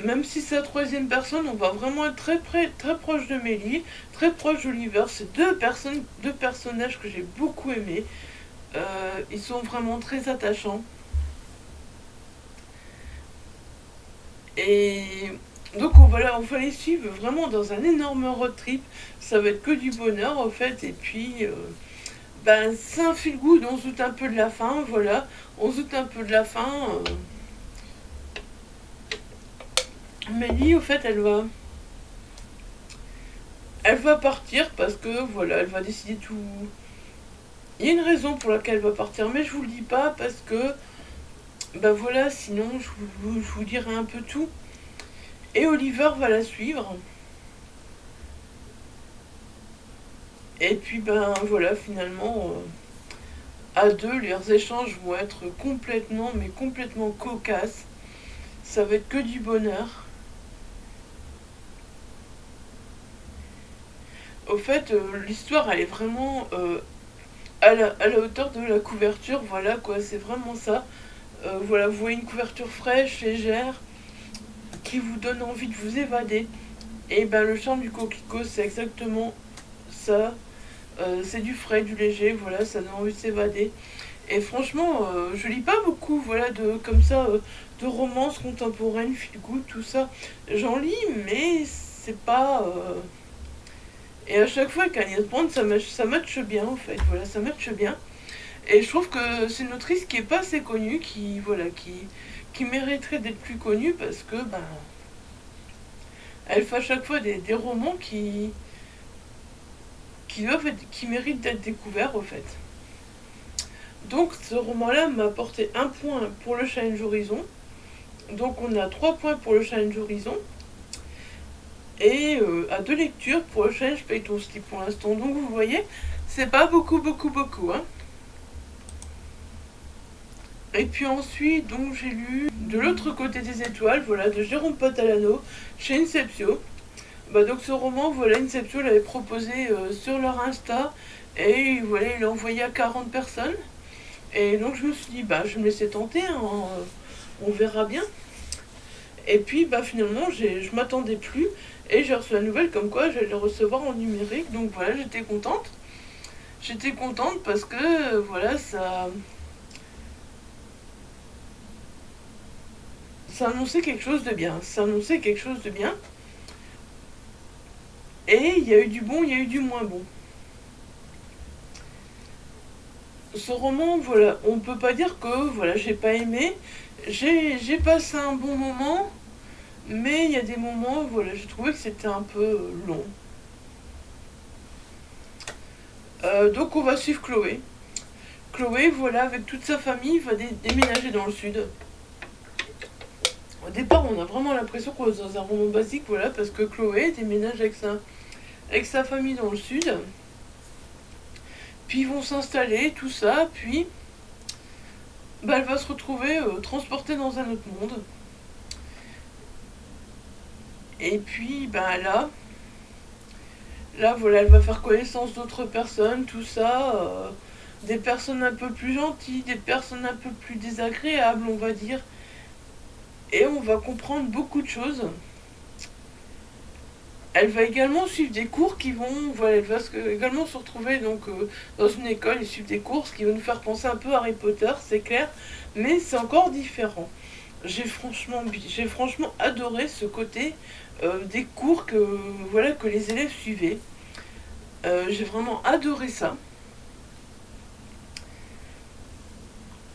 même si c'est la troisième personne, on va vraiment être très proche de Mélie, très proche d'Oliver. C'est deux personnages que j'ai beaucoup aimés. Ils sont vraiment très attachants. Et donc on va les suivre vraiment dans un énorme road trip. Ça va être que du bonheur en fait. Et puis, ben, c'est un feel good. On se doute un peu de la fin, voilà. On se doute un peu de la fin. Mélie, au fait, elle va partir parce que voilà, elle va décider tout. Il y a une raison pour laquelle elle va partir, mais je vous le dis pas parce que, ben voilà, sinon je vous dirai un peu tout. Et Oliver va la suivre. Et puis ben voilà, finalement, à deux, leurs échanges vont être complètement, mais complètement cocasses. Ça va être que du bonheur. Au fait, l'histoire, elle est vraiment à la hauteur de la couverture, voilà quoi, c'est vraiment ça. Voilà, vous voyez une couverture fraîche, légère, qui vous donne envie de vous évader. Et ben le charme du coquelicot, c'est exactement ça. C'est du frais, du léger, voilà, ça donne envie de s'évader. Et franchement, je lis pas beaucoup, voilà, de comme ça, de romances contemporaines, feel good, tout ça. J'en lis, mais c'est pas. Et à chaque fois qu'Agnès Brand, ça matche bien en fait, voilà, ça matche bien. Et je trouve que c'est une autrice qui est pas assez connue, qui mériterait d'être plus connue parce que ben, elle fait à chaque fois des romans qui méritent d'être découverts, au fait. Donc, ce roman-là m'a apporté un point pour le Challenge Horizon. Donc, on a 3 points pour le Challenge Horizon. Et à 2 lectures pour le Challenge Payton Ski pour l'instant. Donc, vous voyez, c'est pas beaucoup, hein. Et puis ensuite, donc j'ai lu De l'autre côté des étoiles, voilà, de Jérôme Patalano, chez Inceptio. Bah donc ce roman, voilà, Inceptio l'avait proposé sur leur Insta, et voilà, il l'a envoyé à 40 personnes. Et donc je me suis dit, bah je vais me laisser tenter, hein, on verra bien. Et puis bah finalement, je m'attendais plus, et j'ai reçu la nouvelle comme quoi j'allais le recevoir en numérique, donc voilà, j'étais contente. J'étais contente parce que, voilà, ça annonçait quelque chose de bien. Ça annonçait quelque chose de bien. Et il y a eu du bon, il y a eu du moins bon. Ce roman, voilà, on peut pas dire que voilà, j'ai pas aimé. J'ai passé un bon moment, mais il y a des moments, voilà, j'ai trouvé que c'était un peu long. Donc on va suivre Chloé. Chloé, voilà, avec toute sa famille, va déménager dans le sud. Au départ, on a vraiment l'impression qu'on est dans un roman basique, voilà, parce que Chloé déménage avec sa famille dans le sud. Puis ils vont s'installer, tout ça, puis bah, elle va se retrouver transportée dans un autre monde. Et puis bah là voilà, elle va faire connaissance d'autres personnes, tout ça, des personnes un peu plus gentilles, des personnes un peu plus désagréables, on va dire. Et on va comprendre beaucoup de choses. Elle va également suivre des cours qui vont, voilà, elle va également se retrouver donc dans une école et suivre des cours, ce qui va nous faire penser un peu à Harry Potter, c'est clair, mais c'est encore différent. J'ai franchement adoré ce côté des cours que, voilà, que les élèves suivaient. J'ai vraiment adoré ça.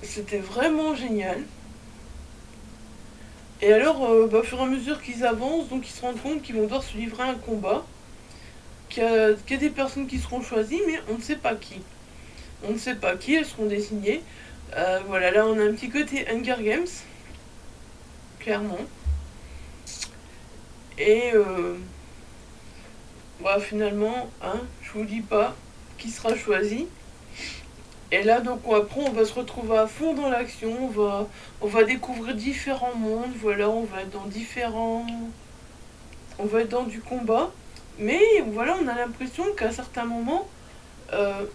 C'était vraiment génial. Et alors, au fur et à mesure qu'ils avancent, donc ils se rendent compte qu'ils vont devoir se livrer à un combat, qu'il y a des personnes qui seront choisies, mais on ne sait pas qui. On ne sait pas qui, elles seront désignées. Voilà, là on a un petit côté Hunger Games, clairement. Et finalement, hein, je vous dis pas qui sera choisi. Et là, donc après, on va se retrouver à fond dans l'action, on va découvrir différents mondes, voilà, on va être dans différents... On va être dans du combat, mais voilà, on a l'impression qu'à certains moments, euh,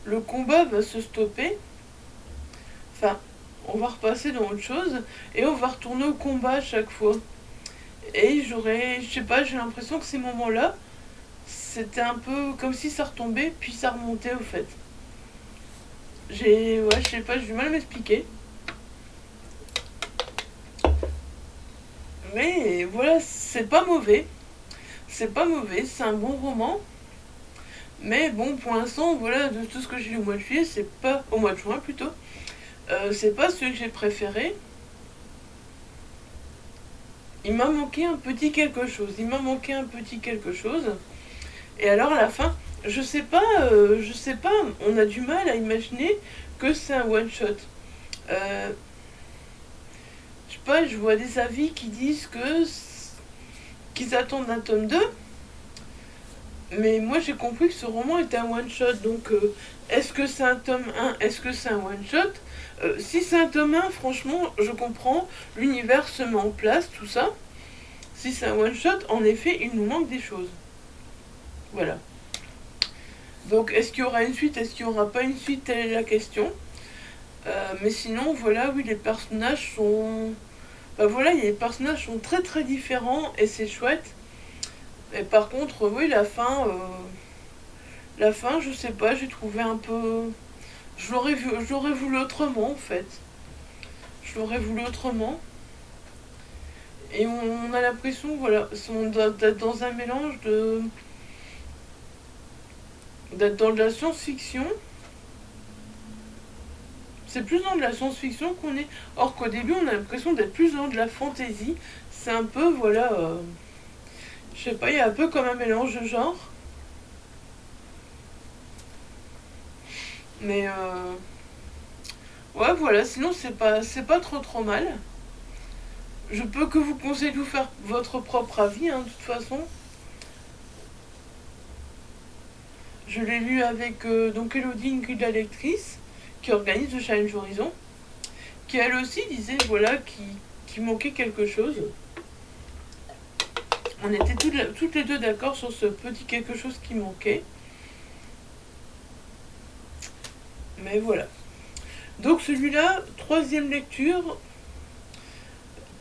le combat va se stopper, enfin, on va repasser dans autre chose, et on va retourner au combat à chaque fois. Et je sais pas, j'ai l'impression que ces moments-là, c'était un peu comme si ça retombait, puis ça remontait au fait. Je sais pas, j'ai du mal à m'expliquer. Mais voilà, c'est pas mauvais. C'est pas mauvais, c'est un bon roman. Mais bon, pour l'instant, voilà, de tout ce que j'ai lu au mois de juillet, c'est pas. Au mois de juin plutôt. C'est pas celui que j'ai préféré. Il m'a manqué un petit quelque chose. Il m'a manqué un petit quelque chose. Et alors à la fin, je sais pas, on a du mal à imaginer que c'est un one shot. Euh, je sais pas, je vois des avis qui disent qu'ils attendent un tome 2. Mais moi j'ai compris que ce roman était un one shot. Donc est-ce que c'est un tome 1? Est-ce que c'est un one shot? Si c'est un tome 1, franchement, je comprends. L'univers se met en place, tout ça. Si c'est un one shot, en effet, il nous manque des choses. Voilà. Donc est-ce qu'il y aura une suite? Est-ce qu'il n'y aura pas une suite? Telle est la question. Mais sinon, voilà, oui, les personnages sont... voilà, les personnages sont très très différents et c'est chouette. Et par contre, oui, la fin, je sais pas, j'ai trouvé un peu... Je l'aurais voulu autrement, en fait. Je l'aurais voulu autrement. Et on a l'impression, voilà, d'être dans un mélange de... d'être dans de la science-fiction. C'est plus dans de la science-fiction qu'on est... Or qu'au début, on a l'impression d'être plus dans de la fantasy. C'est un peu, voilà... je sais pas, il y a un peu comme un mélange de genres. Mais ouais, voilà, sinon c'est pas trop trop mal. Je peux que vous conseiller de vous faire votre propre avis, hein, de toute façon. Je l'ai lu avec donc Elodie, Ingrid la lectrice, qui organise le Challenge Horizon, qui elle aussi disait voilà qui manquait quelque chose. On était toutes les deux d'accord sur ce petit quelque chose qui manquait. Mais voilà. Donc celui-là, troisième lecture,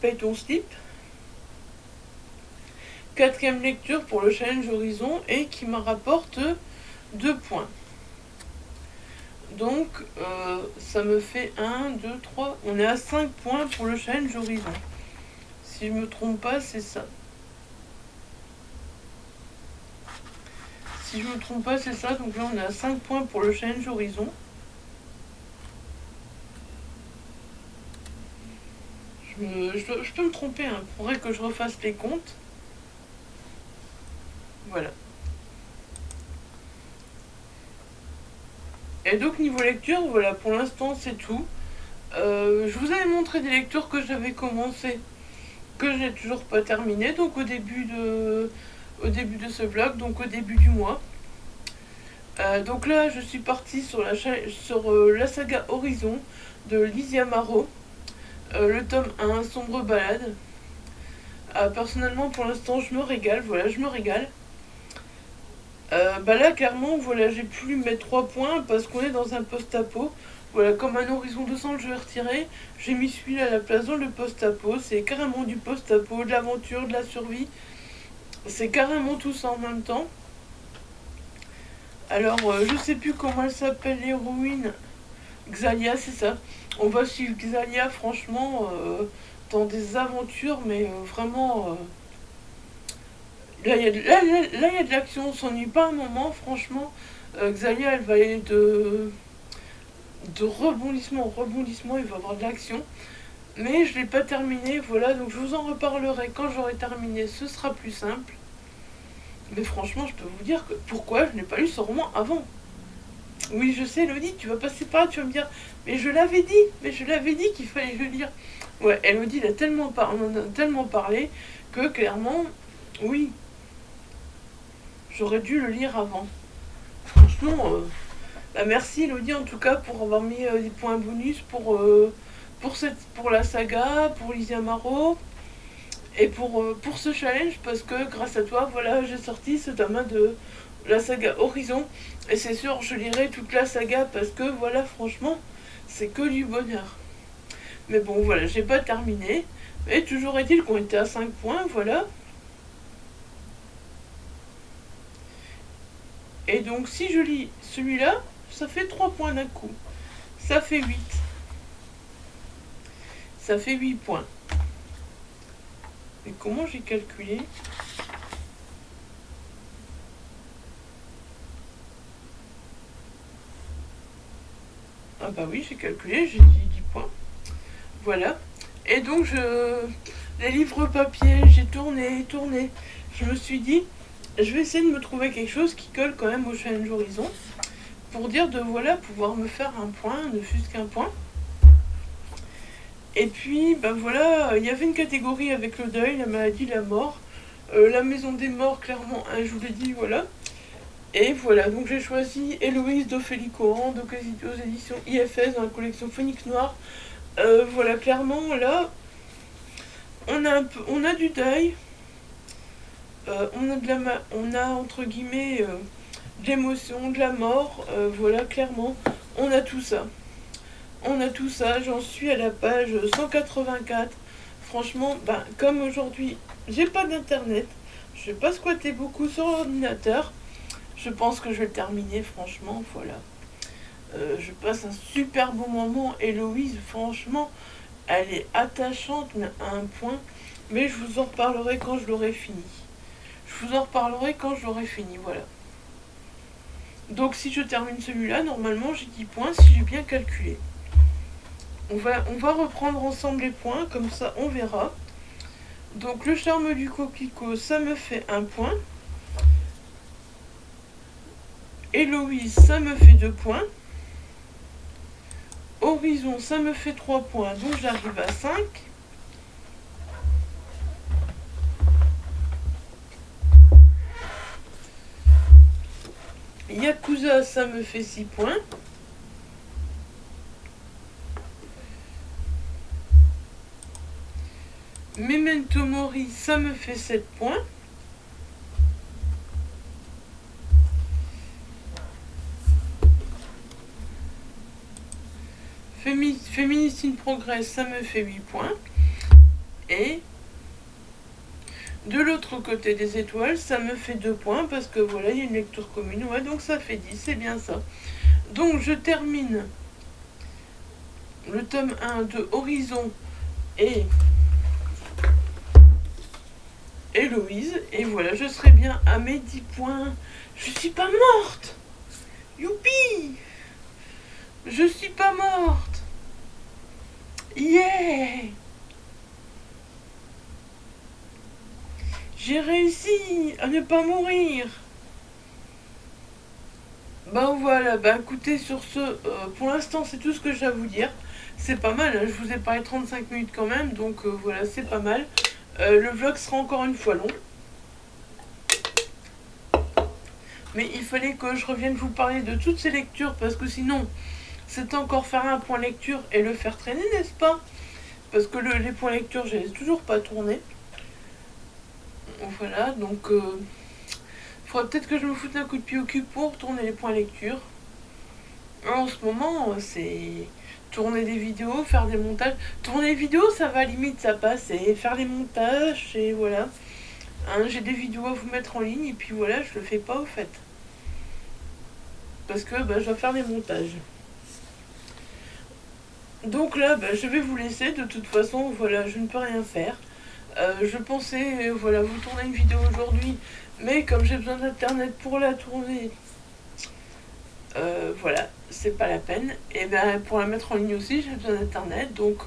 Paye ton slip. Quatrième lecture pour le Challenge Horizon et qui me rapporte 2 points. Donc ça me fait 1, 2, 3. On est à 5 points pour le Challenge Horizon. Si je me trompe pas, c'est ça. Si je me trompe pas, c'est ça. Donc là, on est à 5 points pour le Challenge Horizon. Je peux me tromper, hein. Il faudrait que je refasse les comptes. Voilà. Et donc niveau lecture, voilà, pour l'instant c'est tout. Je vous avais montré des lectures que j'avais commencé, que je n'ai toujours pas terminé, donc au début de ce vlog, donc au début du mois. Donc là, je suis partie sur la saga Horizon de Lizzie Amaro, le tome 1, Sombre Balade. Personnellement, pour l'instant, je me régale, voilà, je me régale. Là, clairement, voilà, j'ai pu mettre 3 points parce qu'on est dans un post-apo. Voilà, comme un Horizon 200 je vais retirer, j'ai mis celui-là à la place dans le post-apo. C'est carrément du post-apo, de l'aventure, de la survie. C'est carrément tout ça en même temps. Alors, je sais plus comment elle s'appelle, l'héroïne. Xalia, c'est ça. On va suivre Xalia, franchement, dans des aventures, mais vraiment... Là, il y a de l'action, on s'ennuie pas un moment, franchement. Xalia, elle va aller de rebondissement en rebondissement, il va y avoir de l'action. Mais je l'ai pas terminé, voilà, donc je vous en reparlerai quand j'aurai terminé, ce sera plus simple. Mais franchement, je peux vous dire que pourquoi je n'ai pas lu ce roman avant. Oui, je sais, Elodie, tu vas passer par là, tu vas me dire, mais je l'avais dit qu'il fallait le lire. Ouais, Elodie, on en a tellement parlé que clairement, oui, j'aurais dû le lire avant. Franchement, bah merci Elodie en tout cas pour avoir mis des points bonus pour la saga, pour Lizzie Amaro et pour ce challenge parce que grâce à toi, voilà, j'ai sorti ce tome 1 de la saga Horizon et c'est sûr, je lirai toute la saga parce que voilà, franchement, c'est que du bonheur. Mais bon, voilà, j'ai pas terminé. Mais toujours est-il qu'on était à 5 points, voilà. Et donc, si je lis celui-là, ça fait 3 points d'un coup. Ça fait 8. Ça fait 8 points. Et comment j'ai calculé? Ah bah oui, j'ai calculé, j'ai dit 10 points. Voilà. Et donc, les livres papier, j'ai tourné. Je me suis dit, je vais essayer de me trouver quelque chose qui colle quand même au challenge Horizon. Pour dire de voilà, pouvoir me faire un point, ne fût-ce qu'un point. Et puis, ben voilà, il y avait une catégorie avec le deuil, la maladie, la mort. La maison des morts, clairement, hein, je vous l'ai dit, voilà. Et voilà, donc j'ai choisi Héloïse d'Ophélie Cohan, donc aux éditions IFS dans la collection Phoenix Noir. Voilà, clairement, là, on a du deuil, on a entre guillemets de l'émotion, de la mort, voilà, clairement, on a tout ça. On a tout ça, j'en suis à la page 184. Franchement, ben, comme aujourd'hui, j'ai pas d'internet, je vais pas squatter beaucoup sur l'ordinateur. Je pense que je vais le terminer, franchement, voilà. Je passe un super bon moment. Héloïse, franchement, elle est attachante, mais à un point. Mais je vous en reparlerai quand je l'aurai fini. Voilà. Donc si je termine celui-là, normalement j'ai 10 points si j'ai bien calculé. On va reprendre ensemble les points, comme ça on verra. Donc le charme du coquelicot, ça me fait 1 point. Héloïse, ça me fait 2 points. Horizon, ça me fait 3 points, donc j'arrive à 5. Yakuza, ça me fait 6 points. Memento Mori, ça me fait 7 points. Féministe in Progress, ça me fait 8 points. Et de l'autre côté des étoiles, ça me fait 2 points parce que voilà, il y a une lecture commune. Ouais, donc ça fait 10, c'est bien ça. Donc je termine le tome 1 de Horizon et Héloïse. Et voilà, je serai bien à mes 10 points. Je suis pas morte. Youpi! Je suis pas morte. Yeah! J'ai réussi à ne pas mourir. Ben voilà, ben écoutez, sur ce, pour l'instant c'est tout ce que j'ai à vous dire. C'est pas mal, hein, je vous ai parlé 35 minutes quand même, donc voilà, c'est pas mal. Le vlog sera encore une fois long. Mais il fallait que je revienne vous parler de toutes ces lectures, parce que sinon, c'est encore faire un point lecture et le faire traîner, n'est-ce pas? Parce que les points lecture, je les ai toujours pas tournés. Voilà, donc il faudra peut-être que je me foute un coup de pied au cul pour tourner les points lecture. En ce moment, c'est tourner des vidéos, faire des montages. Tourner des vidéos, ça va, limite, ça passe. Et faire les montages, et voilà. Hein, j'ai des vidéos à vous mettre en ligne, et puis voilà, je le fais pas au fait. Parce que bah, je dois faire les montages. Donc là, bah, je vais vous laisser. De toute façon, voilà, je ne peux rien faire. Je pensais, voilà, vous tourner une vidéo aujourd'hui. Mais comme j'ai besoin d'internet pour la tourner, voilà, c'est pas la peine. Et ben pour la mettre en ligne aussi, j'ai besoin d'internet. Donc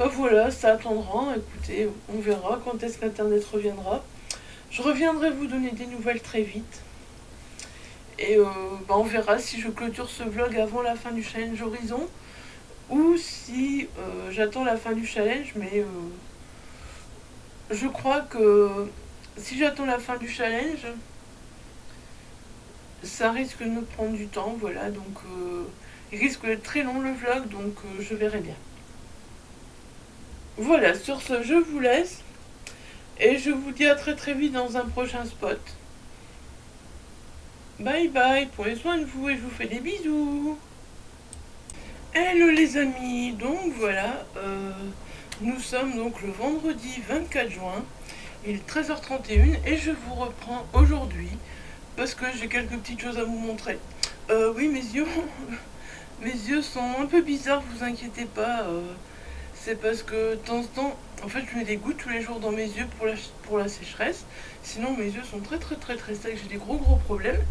Bah voilà, ça attendra, écoutez, on verra quand est-ce qu'Internet reviendra. Je reviendrai vous donner des nouvelles très vite. Et bah on verra si je clôture ce vlog avant la fin du challenge Horizon ou si j'attends la fin du challenge, mais je crois que si j'attends la fin du challenge, ça risque de me prendre du temps, voilà, donc il risque d'être très long le vlog, donc je verrai bien. Voilà, sur ce, je vous laisse, et je vous dis à très très vite dans un prochain spot. Bye bye, prenez soin de vous et je vous fais des bisous. Hello les amis, donc voilà, nous sommes donc le vendredi 24 juin, il est 13h31 et je vous reprends aujourd'hui parce que j'ai quelques petites choses à vous montrer. Oui, mes yeux sont un peu bizarres, vous inquiétez pas, c'est parce que de temps en temps, en fait je mets des gouttes tous les jours dans mes yeux pour la sécheresse, sinon mes yeux sont très secs, j'ai des gros problèmes.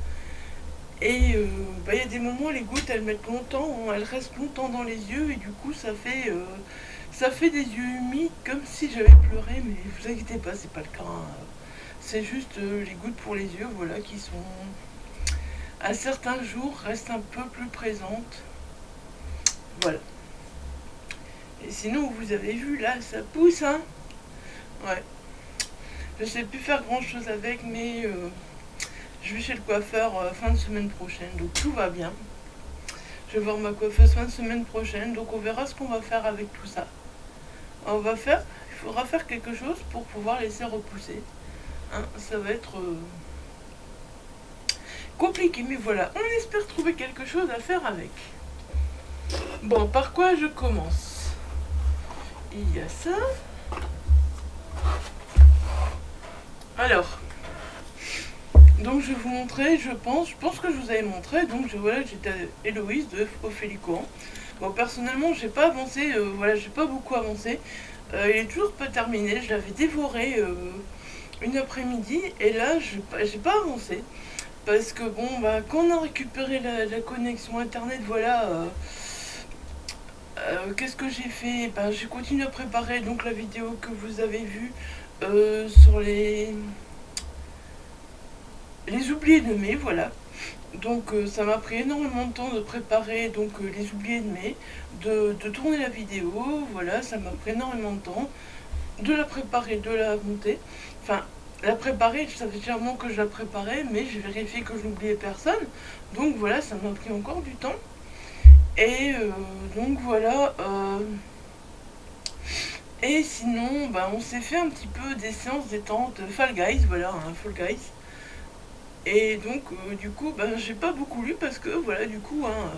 Et bah, y a des moments, les gouttes elles mettent longtemps, elles restent longtemps dans les yeux et du coup ça fait des yeux humides comme si j'avais pleuré, mais vous inquiétez pas, c'est pas le cas, hein. C'est juste les gouttes pour les yeux, voilà, qui sont à certains jours restent un peu plus présentes. Voilà. Et sinon vous avez vu là, ça pousse, hein. Ouais. Je sais plus faire grand chose avec, mais je vais chez le coiffeur fin de semaine prochaine, donc tout va bien. Je vais voir ma coiffeuse fin de semaine prochaine, donc on verra ce qu'on va faire avec tout ça. Il faudra faire quelque chose pour pouvoir laisser repousser. Hein, ça va être compliqué, mais voilà, on espère trouver quelque chose à faire avec. Bon, par quoi je commence? Il y a ça. Alors, donc je vais vous montrer, je pense que je vous avais montré, donc voilà, j'étais Héloïse de Ophélie Cohan. Bon, personnellement, j'ai pas avancé, voilà, j'ai pas beaucoup avancé. Il est toujours pas terminé, je l'avais dévoré une après-midi, et là, j'ai pas avancé. Parce que bon, bah, quand on a récupéré la connexion internet, voilà, qu'est-ce que j'ai fait? Bah, j'ai continué à préparer donc la vidéo que vous avez vue sur les oubliés de mai, voilà. Donc ça m'a pris énormément de temps de préparer donc les oubliés de mai, de tourner la vidéo, voilà, ça m'a pris énormément de temps, de la préparer, de la monter. Enfin, la préparer, je savais clairement que je la préparais, mais j'ai vérifié que je n'oubliais personne. Donc voilà, ça m'a pris encore du temps. Et donc voilà. Et sinon, bah, on s'est fait un petit peu des séances détente Fall Guys, voilà, hein, Fall Guys. Et donc, du coup, ben, j'ai pas beaucoup lu parce que, voilà, du coup, hein,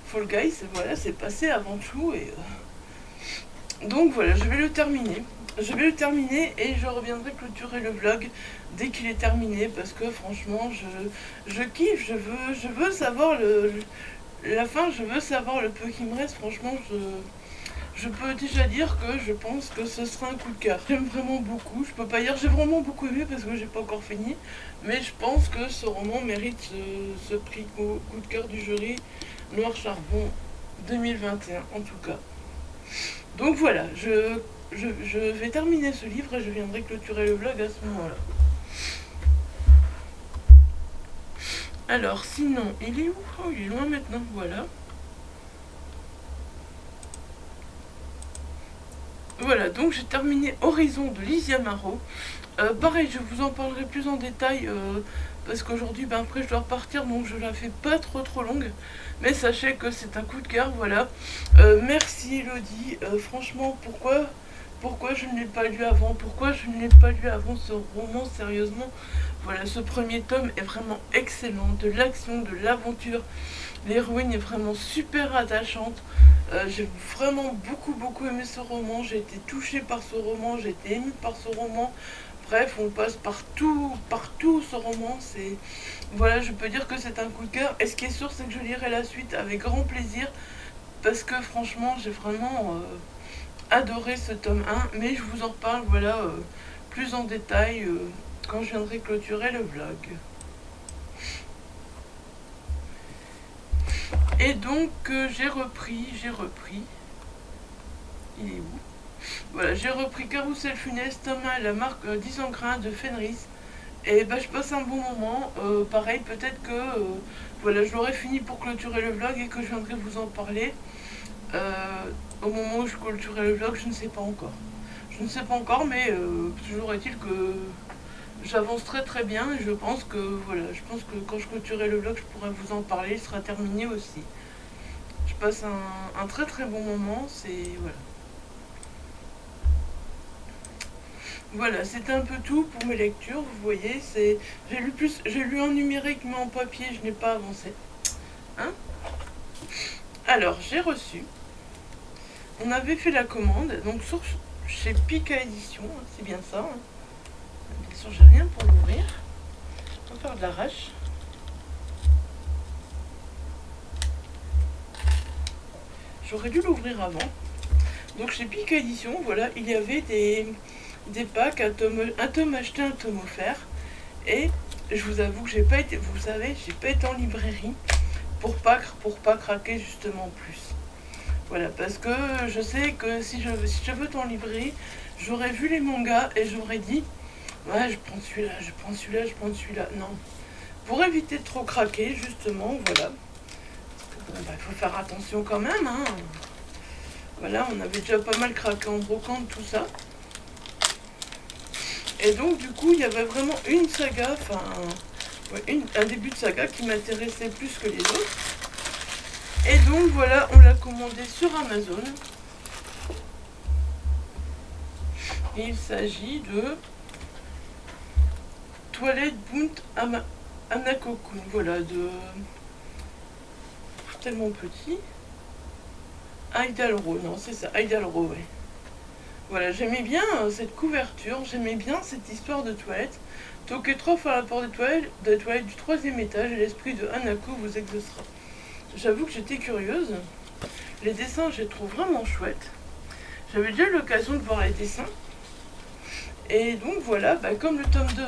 Fall Guys, voilà, c'est passé avant tout. Et donc, voilà, je vais le terminer. Je vais le terminer et je reviendrai clôturer le vlog dès qu'il est terminé parce que, franchement, je kiffe, je veux savoir la fin, je veux savoir le peu qui me reste. Franchement, je peux déjà dire que je pense que ce sera un coup de cœur. J'aime vraiment beaucoup, je peux pas dire j'ai vraiment beaucoup aimé parce que j'ai pas encore fini, mais je pense que ce roman mérite ce prix coup de cœur du jury Noir Charbon 2021 en tout cas. Donc voilà, je vais terminer ce livre et je viendrai clôturer le vlog à ce moment-là. Alors sinon, il est où? Oh, il est loin maintenant, voilà. Voilà, donc j'ai terminé Horizon de Lizzie Amaro. Pareil, je vous en parlerai plus en détail parce qu'aujourd'hui, ben, après, je dois repartir, donc je la fais pas trop longue. Mais sachez que c'est un coup de cœur, voilà. Merci Elodie. Franchement, pourquoi je ne l'ai pas lu avant? Pourquoi je ne l'ai pas lu avant ce roman, sérieusement? Voilà, ce premier tome est vraiment excellent. De l'action, de l'aventure. L'héroïne est vraiment super attachante. J'ai vraiment beaucoup aimé ce roman. J'ai été touchée par ce roman. J'ai été émue par ce roman. Bref, on passe partout ce roman. Voilà, je peux dire que c'est un coup de cœur. Et ce qui est sûr, c'est que je lirai la suite avec grand plaisir. Parce que franchement, j'ai vraiment adoré ce tome 1. Mais je vous en reparle, voilà, plus en détail quand je viendrai clôturer le vlog. Et donc j'ai repris. Il est où? Voilà, j'ai repris Carrousel Funeste, tome 1 et la marque 10 en grains de Fenris. Et bah, je passe un bon moment. Pareil, peut-être que voilà, je l'aurai fini pour clôturer le vlog et que je viendrai vous en parler. Au moment où je clôturerai le vlog, je ne sais pas encore. Je ne sais pas encore, mais toujours est-il que j'avance très très bien et je pense que voilà, je pense que quand je clôturerai le vlog, je pourrai vous en parler. Il sera terminé aussi. Je passe un très très bon moment. C'est voilà. Voilà, c'était un peu tout pour mes lectures. Vous voyez, j'ai lu en numérique mais en papier, je n'ai pas avancé. Hein? Alors, j'ai reçu. On avait fait la commande, donc chez Pika Édition, hein, c'est bien ça. Hein. Bien sûr, j'ai rien pour l'ouvrir. On va faire de l'arrache. J'aurais dû l'ouvrir avant. Donc chez Pika Édition, voilà, il y avait des packs, un tome acheté, un tome offert. Et je vous avoue que j'ai pas été, vous savez, j'ai pas été en librairie pour pas craquer justement plus. Voilà, parce que je sais que si je veux être en librairie, j'aurais vu les mangas et j'aurais dit ouais, je prends celui-là, je prends celui-là, je prends celui-là. Non. Pour éviter de trop craquer, justement, voilà. Bon, bah, il faut faire attention quand même, hein. Voilà, on avait déjà pas mal craqué en brocante, tout ça. Et donc, du coup, il y avait vraiment une saga, enfin, ouais, un début de saga qui m'intéressait plus que les autres. Et donc, voilà, on l'a commandé sur Amazon. Et il s'agit de Twilight Bunt Hanako-kun. Voilà, de tellement petit. Idalro, non, c'est ça, Idalro, ouais. Voilà, j'aimais bien cette couverture, j'aimais bien cette histoire de toilette. Toquez 3 fois à la porte des toilettes du 3e étage et l'esprit de Hanako vous exaucera. J'avoue que j'étais curieuse. Les dessins, je les trouve vraiment chouettes. J'avais déjà eu l'occasion de voir les dessins. Et donc voilà, bah, comme le tome 2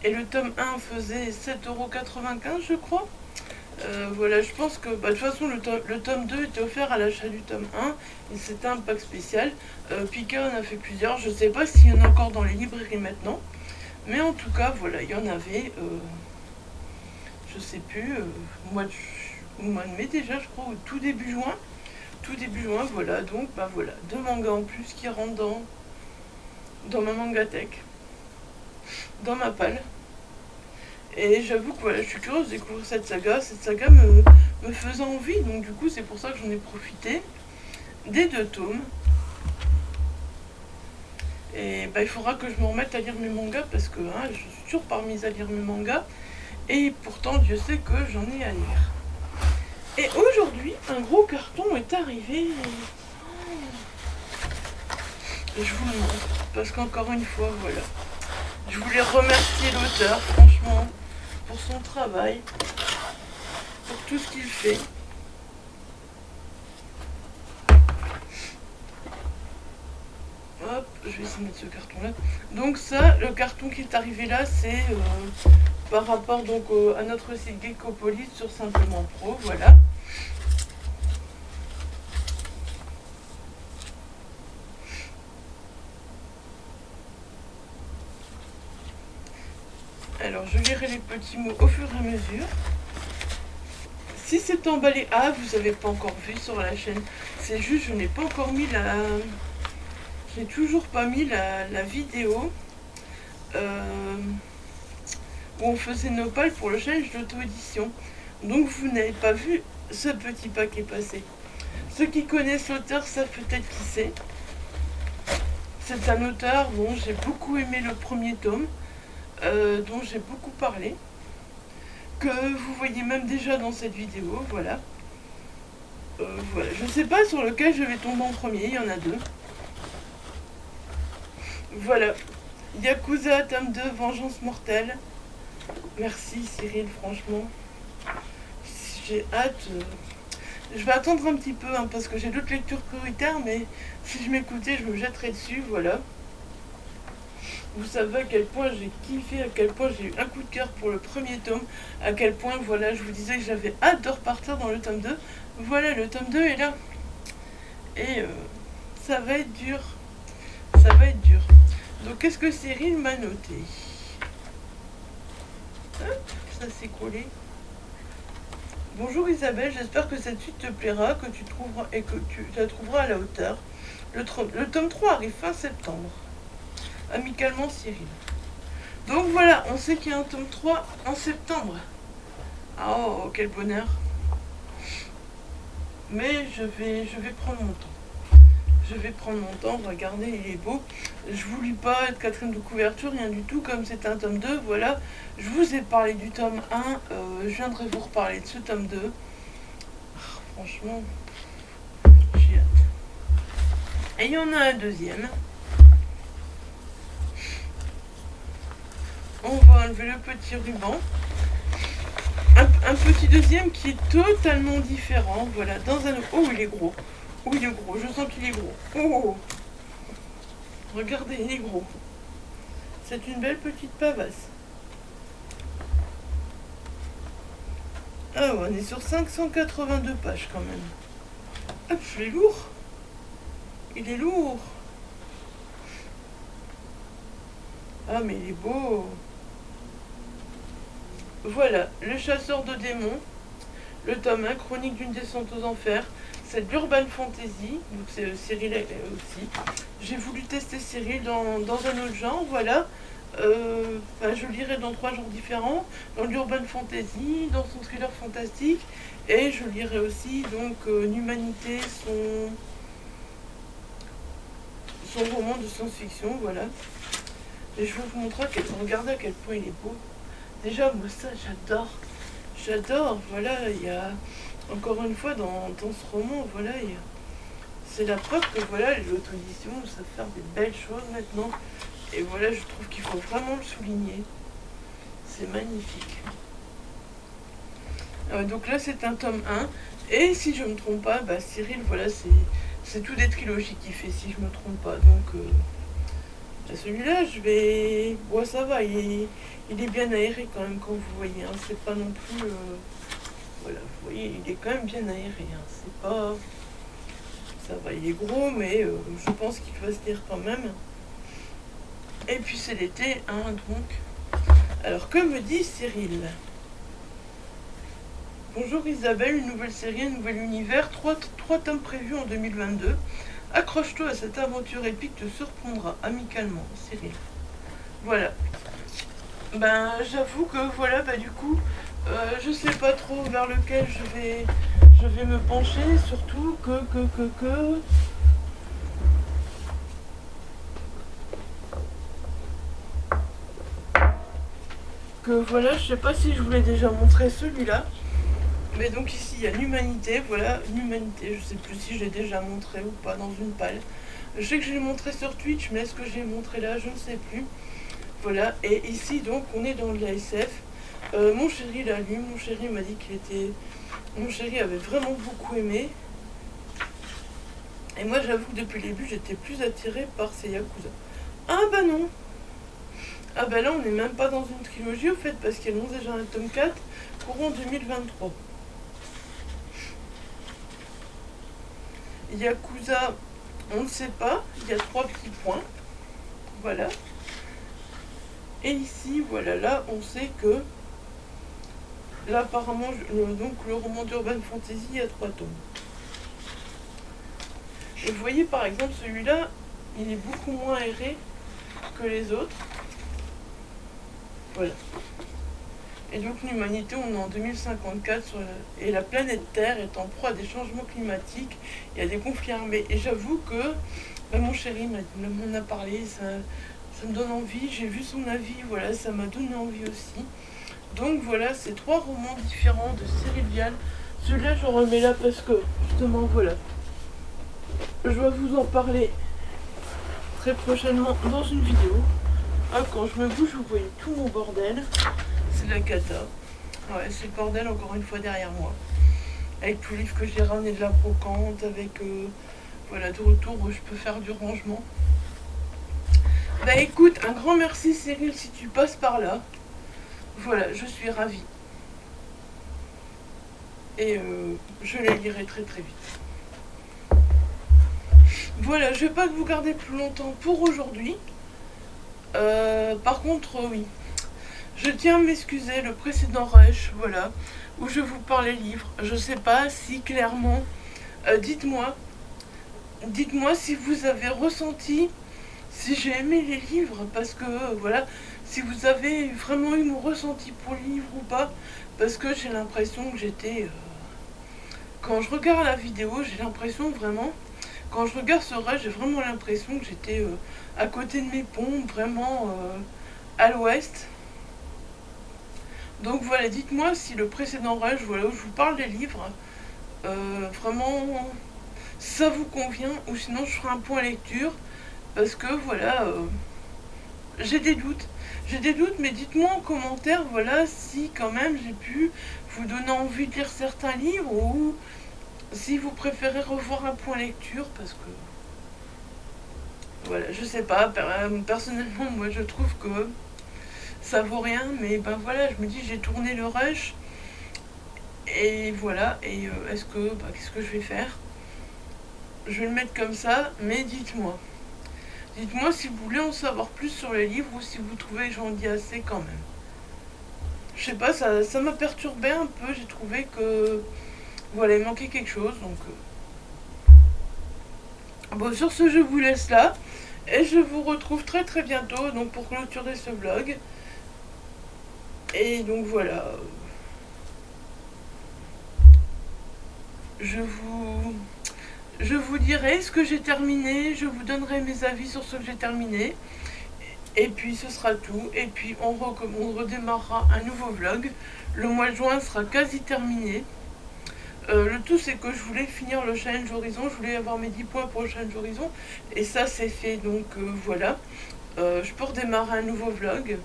et le tome 1 faisait 7,95 € je crois. Voilà, je pense que bah, de toute façon le tome 2 était offert à l'achat du tome 1 et c'était un pack spécial. Pika en a fait plusieurs, je ne sais pas s'il y en a encore dans les librairies maintenant, mais en tout cas voilà, il y en avait, je sais plus, au mois de mai déjà je crois, au tout début juin, voilà, donc bah voilà, 2 mangas en plus qui rentrent dans ma mangathèque, dans ma palle. Et j'avoue que voilà, je suis curieuse de découvrir cette saga me faisait envie, donc du coup c'est pour ça que j'en ai profité des 2 tomes. Et bah, il faudra que je me remette à lire mes mangas parce que hein, je suis toujours pas remise à lire mes mangas. Et pourtant Dieu sait que j'en ai à lire. Et aujourd'hui, un gros carton est arrivé. Et je vous le montre parce qu'encore une fois, voilà. Je voulais remercier l'auteur, franchement, pour son travail, pour tout ce qu'il fait. Hop, je vais essayer de mettre ce carton là. Donc ça, le carton qui est arrivé là, c'est par rapport donc à notre site Geekopolis sur Simplement Pro, voilà. Alors je lirai les petits mots au fur et à mesure. Si c'est emballé, ah vous avez pas encore vu sur la chaîne, c'est juste je n'ai pas encore mis j'ai toujours pas mis la vidéo où on faisait nos pales pour le challenge d'auto-édition. Donc vous n'avez pas vu ce petit paquet passé. Ceux qui connaissent l'auteur savent peut-être qui c'est. C'est un auteur dont j'ai beaucoup aimé le premier tome, dont j'ai beaucoup parlé, que vous voyez même déjà dans cette vidéo, voilà. Voilà. Je ne sais pas sur lequel je vais tomber en premier, il y en a 2. Voilà. Yakuza tome 2, Vengeance mortelle. Merci Cyril, franchement. J'ai hâte. Je vais attendre un petit peu hein, parce que j'ai d'autres lectures prioritaires, mais si je m'écoutais, je me jetterais dessus, voilà. Vous savez à quel point j'ai kiffé, à quel point j'ai eu un coup de cœur pour le premier tome, à quel point, voilà, je vous disais que j'avais hâte de repartir dans le tome 2. Voilà, le tome 2 est là. Et ça va être dur. Ça va être dur. Donc, qu'est-ce que Cyril m'a noté? Hop, ça s'est collé. Bonjour Isabelle, j'espère que cette suite te plaira, que tu trouveras et que tu la trouveras à la hauteur. Le tome 3 arrive fin septembre. Amicalement Cyril. Donc voilà, on sait qu'il y a un tome 3 en septembre. Oh, quel bonheur. Mais je vais prendre mon temps. Je vais prendre mon temps, regardez, il est beau. Je vous lis pas de quatrième de couverture, rien du tout, comme c'est un tome 2, voilà. Je vous ai parlé du tome 1, je viendrai vous reparler de ce tome 2. Franchement, j'ai hâte. Et il y en a un deuxième. On va enlever le petit ruban. Un petit deuxième qui est totalement différent. Voilà, dans un... Oh, il est gros. Oh, il est gros. Je sens qu'il est gros. Oh, regardez, il est gros. C'est une belle petite pavasse. Ah, on est sur 582 pages quand même. Hop, il est lourd. Il est lourd. Ah, mais il est beau. Voilà, le chasseur de démons, le tome 1, chronique d'une descente aux enfers. C'est de l'urban fantasy, donc c'est Cyril aussi. J'ai voulu tester Cyril dans un autre genre, voilà. Je lirai dans 3 genres différents, dans l'urban fantasy, dans son thriller fantastique, et je lirai aussi donc l'humanité, son roman de science-fiction, voilà. Et je vais vous montrer regardez à quel point il est beau. Déjà, moi ça, j'adore. J'adore, voilà, il y a, encore une fois, dans ce roman, voilà, c'est la preuve que, voilà, les auto-éditions savent faire des belles choses maintenant. Et voilà, je trouve qu'il faut vraiment le souligner. C'est magnifique. Donc là, c'est un tome 1. Et si je ne me trompe pas, bah, Cyril, voilà, c'est tout des trilogies qu'il fait, si je ne me trompe pas. Donc, celui-là, je vais... Bon, ça va, il est bien aéré quand même, quand vous voyez. Hein. C'est pas non plus... Voilà, vous voyez, il est quand même bien aéré. Hein. C'est pas... Ça va, il est gros, mais je pense qu'il va se lire quand même. Et puis c'est l'été, hein, donc... Alors, que me dit Cyril? Bonjour Isabelle, une nouvelle série, un nouvel univers, 3 tomes prévus en 2022. Accroche-toi à cette aventure épique, te surprendra amicalement, Cyril. Voilà. Ben, j'avoue que voilà, bah du coup, je sais pas trop vers lequel je vais me pencher, surtout que voilà, je sais pas si je vous l'ai déjà montré celui-là. Mais donc ici il y a l'humanité, voilà, l'humanité, je sais plus si je l'ai déjà montré ou pas dans une palle. Je sais que je l'ai montré sur Twitch, mais est-ce que je l'ai montré là, je ne sais plus. Voilà, et ici donc on est dans de la SF. Mon chéri l'a lu, mon chéri m'a dit qu'il était... Mon chéri avait vraiment beaucoup aimé. Et moi j'avoue que depuis le début j'étais plus attirée par ces Yakuza. Ah bah non. Ah bah là on n'est même pas dans une trilogie au fait, parce qu'il annonce déjà un tome 4 courant 2023. Yakuza, on ne sait pas, il y a 3 petits points. Voilà. Et ici, voilà, là, on sait que là, apparemment, donc le roman d'Urban Fantasy, il y a 3 tomes. Et vous voyez, par exemple, celui-là, il est beaucoup moins aéré que les autres. Voilà. Et donc l'humanité, on est en 2054 et la planète Terre est en proie à des changements climatiques et à des conflits armés. Et j'avoue que mon chéri m'en a parlé, ça me donne envie, j'ai vu son avis, voilà, ça m'a donné envie aussi. Donc voilà, c'est 3 romans différents de Cyril Vial. Celui-là, je remets là parce que, justement, voilà, je vais vous en parler très prochainement dans une vidéo. Ah, quand je me bouge, vous voyez tout mon bordel. C'est la cata. Ouais, c'est le bordel encore une fois derrière moi. Avec tous les livres que j'ai ramenés de la brocante, avec voilà, de retour où je peux faire du rangement. Bah écoute, un grand merci Cyril si tu passes par là. Voilà, je suis ravie. Et je les lirai très très vite. Voilà, je vais pas vous garder plus longtemps pour aujourd'hui. Par contre, oui, je tiens à m'excuser, le précédent rush, voilà, où je vous parlais livres. Je sais pas si clairement, dites-moi, dites-moi si vous avez ressenti, si j'ai aimé les livres, parce que voilà, si vous avez vraiment eu mon ressenti pour les livres ou pas, parce que j'ai l'impression que j'étais, quand je regarde la vidéo, j'ai l'impression vraiment, quand je regarde ce rush, j'ai vraiment l'impression que j'étais à côté de mes pompes, vraiment à l'ouest. Donc voilà, dites-moi si le précédent rush, voilà, où je vous parle des livres, vraiment ça vous convient, ou sinon je ferai un point lecture, parce que voilà, j'ai des doutes. J'ai des doutes, mais dites-moi en commentaire, voilà, si quand même j'ai pu vous donner envie de lire certains livres, ou si vous préférez revoir un point lecture, parce que voilà, je sais pas, personnellement, moi je trouve que ça vaut rien, mais ben voilà, je me dis, j'ai tourné le rush, et voilà, et est-ce que, bah, qu'est-ce que je vais faire? Je vais le mettre comme ça, mais dites-moi. Dites-moi si vous voulez en savoir plus sur les livres ou si vous trouvez que j'en dis assez quand même. Je sais pas, ça m'a perturbé un peu, j'ai trouvé que voilà, il manquait quelque chose, donc bon, sur ce, je vous laisse là, et je vous retrouve très très bientôt, donc pour clôturer ce vlog. Et donc voilà, je vous je vous dirai ce que j'ai terminé, je vous donnerai mes avis sur ce que j'ai terminé. Et puis ce sera tout. Et puis on redémarrera un nouveau vlog. Le mois de juin sera quasi terminé. Le tout c'est que je voulais finir le challenge horizon. Je voulais avoir mes 10 points pour le challenge horizon. Et ça c'est fait. Donc voilà. Je peux redémarrer un nouveau vlog.